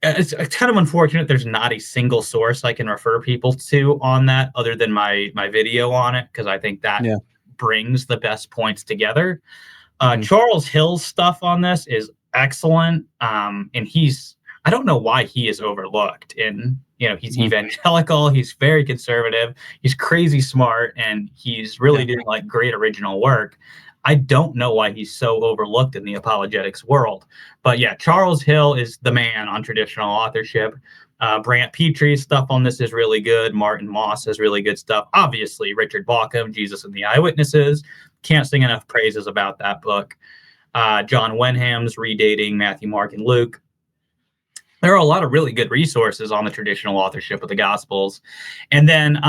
it's kind of unfortunate there's not a single source I can refer people to on that other than my video on it, because I think that brings the best points together. Charles Hill's stuff on this is excellent, and I don't know why he is overlooked. And he's evangelical, he's very conservative, he's crazy smart, and he's really doing great original work. I don't know why he's so overlooked in the apologetics world. But yeah, Charles Hill is the man on traditional authorship. Brant Petrie's stuff on this is really good. Martin Moss has really good stuff. Obviously, Richard Bauckham, Jesus and the Eyewitnesses. Can't sing enough praises about that book. John Wenham's Redating Matthew, Mark, and Luke. There are a lot of really good resources on the traditional authorship of the Gospels. And then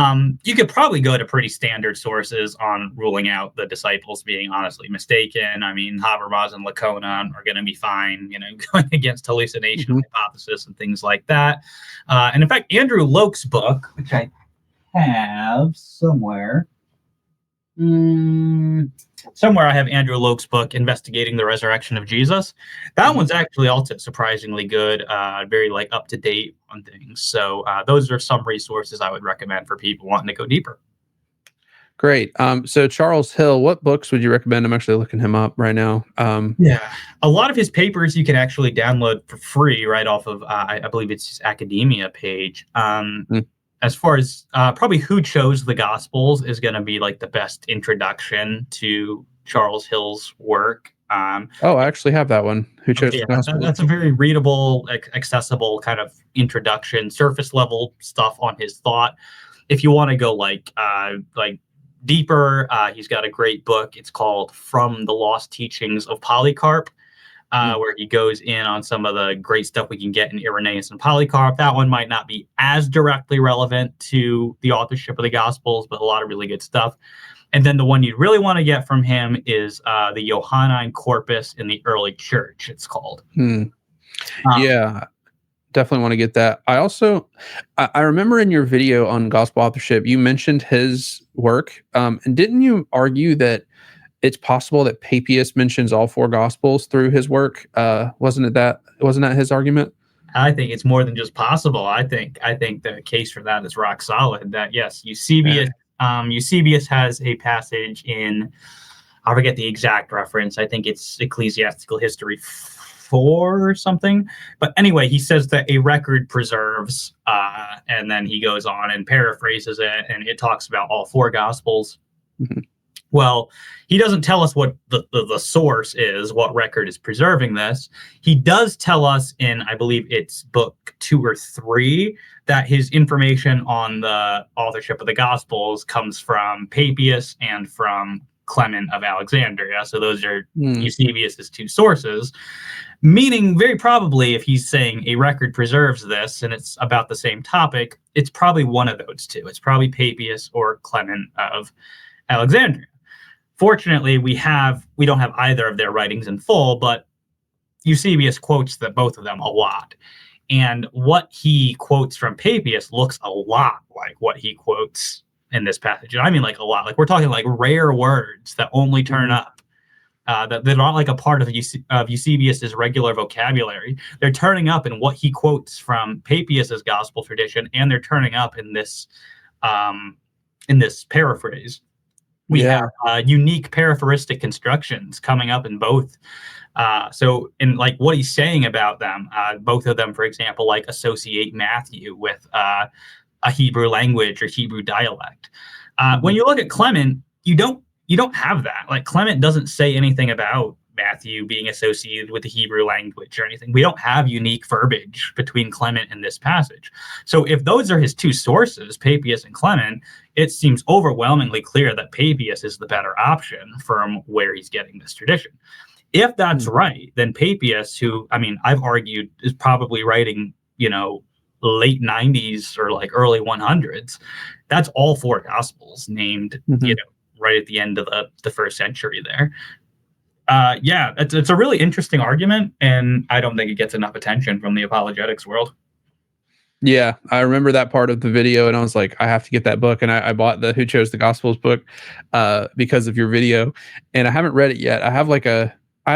you could probably go to pretty standard sources on ruling out the disciples being honestly mistaken. I mean, Habermas and Lacona are going to be fine, going against hallucination hypothesis and things like that. And in fact, Andrew Loke's book, which I have somewhere, somewhere I have Andrew Loke's book, Investigating the Resurrection of Jesus. That Mhm. one's actually also surprisingly good, very like up to date on things. So those are some resources I would recommend for people wanting to go deeper. Great. So Charles Hill, what books would you recommend? I'm actually looking him up right now. Yeah, a lot of his papers you can actually download for free right off of I believe it's his academia page. mm, As far as probably Who Chose the Gospels is going to be like the best introduction to Charles Hill's work. oh, I actually have that one. Who chose Okay, the yeah, gospel? that's a very readable, accessible kind of introduction, surface level stuff on his thought. If you want to go like deeper, he's got a great book. It's called From the Lost Teachings of Polycarp, Mm, where he goes in on some of the great stuff we can get in Irenaeus and Polycarp. That one might not be as directly relevant to the authorship of the Gospels, but a lot of really good stuff. And then the one you really want to get from him is the Johannine Corpus in the Early Church, it's called. mm. Um, Yeah, definitely want to get that. I also, I remember in your video on gospel authorship, you mentioned his work. And didn't you argue that it's possible that Papias mentions all four gospels through his work? Wasn't that his argument? I think it's more than just possible. I think the case for that is rock solid. That yes, Yeah. Eusebius has a passage in, I forget the exact reference. I think it's Ecclesiastical History 4 or something. But anyway, he says that a record preserves, and then he goes on and paraphrases it, and it talks about all four gospels. Mhm. Well, he doesn't tell us what the source is, what record is preserving this. He does tell us in, I believe it's book 2 or 3, that his information on the authorship of the Gospels comes from Papias and from Clement of Alexandria. So those are Mm, Eusebius's two sources, meaning very probably if he's saying a record preserves this and it's about the same topic, it's probably one of those two. It's probably Papias or Clement of Alexandria. Fortunately, we don't have either of their writings in full, but Eusebius quotes both of them a lot. And what he quotes from Papias looks a lot like what he quotes in this passage. And I mean like a lot. Like we're talking like rare words that only turn mhm. up. That aren't like a part of Eusebius's regular vocabulary. They're turning up in what he quotes from Papias's gospel tradition, and they're turning up in this paraphrase. We have Yeah. unique paraphoristic constructions coming up in both. So, in like what he's saying about them, both of them, for example, like associate Matthew with a Hebrew language or Hebrew dialect. When Mhm. you look at Clement, you don't have that. Like Clement doesn't say anything about Matthew being associated with the Hebrew language or anything. We don't have unique verbiage between Clement and this passage. So if those are his two sources, Papias and Clement, it seems overwhelmingly clear that Papias is the better option from where he's getting this tradition. If that's Mm. right, then Papias, who I mean, I've argued is probably writing, late 90s or like early 100s, that's all four gospels named, Mhm. right at the end of the first century there. Yeah, it's a really interesting argument, and I don't think it gets enough attention from the apologetics world. Yeah, I remember that part of the video, and I was like, I have to get that book, and I bought the Who Chose the Gospels book because of your video, and I haven't read it yet. I have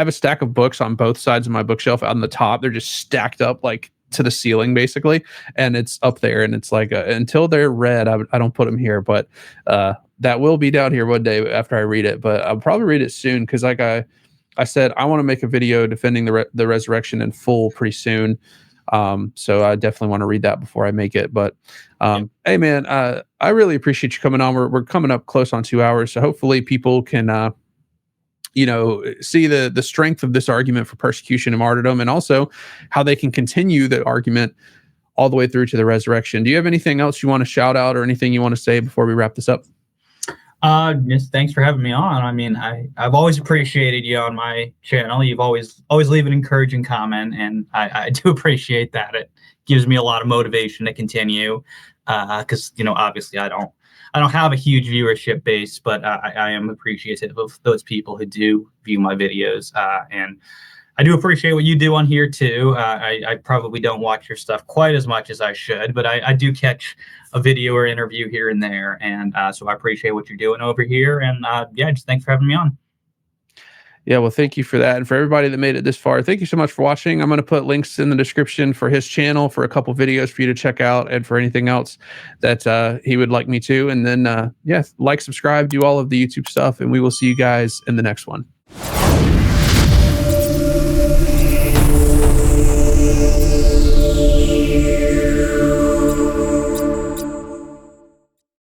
a stack of books on both sides of my bookshelf. On the top, they're just stacked up like to the ceiling, basically, and it's up there, and it's like until they're read, I don't put them here, but that will be down here one day after I read it. But I'll probably read it soon because, like I said, I want to make a video defending the resurrection in full pretty soon. So I definitely want to read that before I make it. But Yep. hey, man, I really appreciate you coming on. We're coming up close on 2 hours, so hopefully people can see the strength of this argument for persecution and martyrdom, and also how they can continue the argument all the way through to the resurrection. Do you have anything else you want to shout out or anything you want to say before we wrap this up? Just thanks for having me on. I mean, I've always appreciated you on my channel. You've always leave an encouraging comment, and I do appreciate that. It gives me a lot of motivation to continue. Because obviously I don't have a huge viewership base, but I am appreciative of those people who do view my videos, and I do appreciate what you do on here too. I probably don't watch your stuff quite as much as I should, but I do catch a video or interview here and there, and so I appreciate what you're doing over here. And yeah, just thanks for having me on. Yeah, well, thank you for that. And for everybody that made it this far, thank you so much for watching. I'm going to put links in the description for his channel for a couple videos for you to check out and for anything else that he would like me to. And then, yeah, like, subscribe, do all of the YouTube stuff, and we will see you guys in the next one.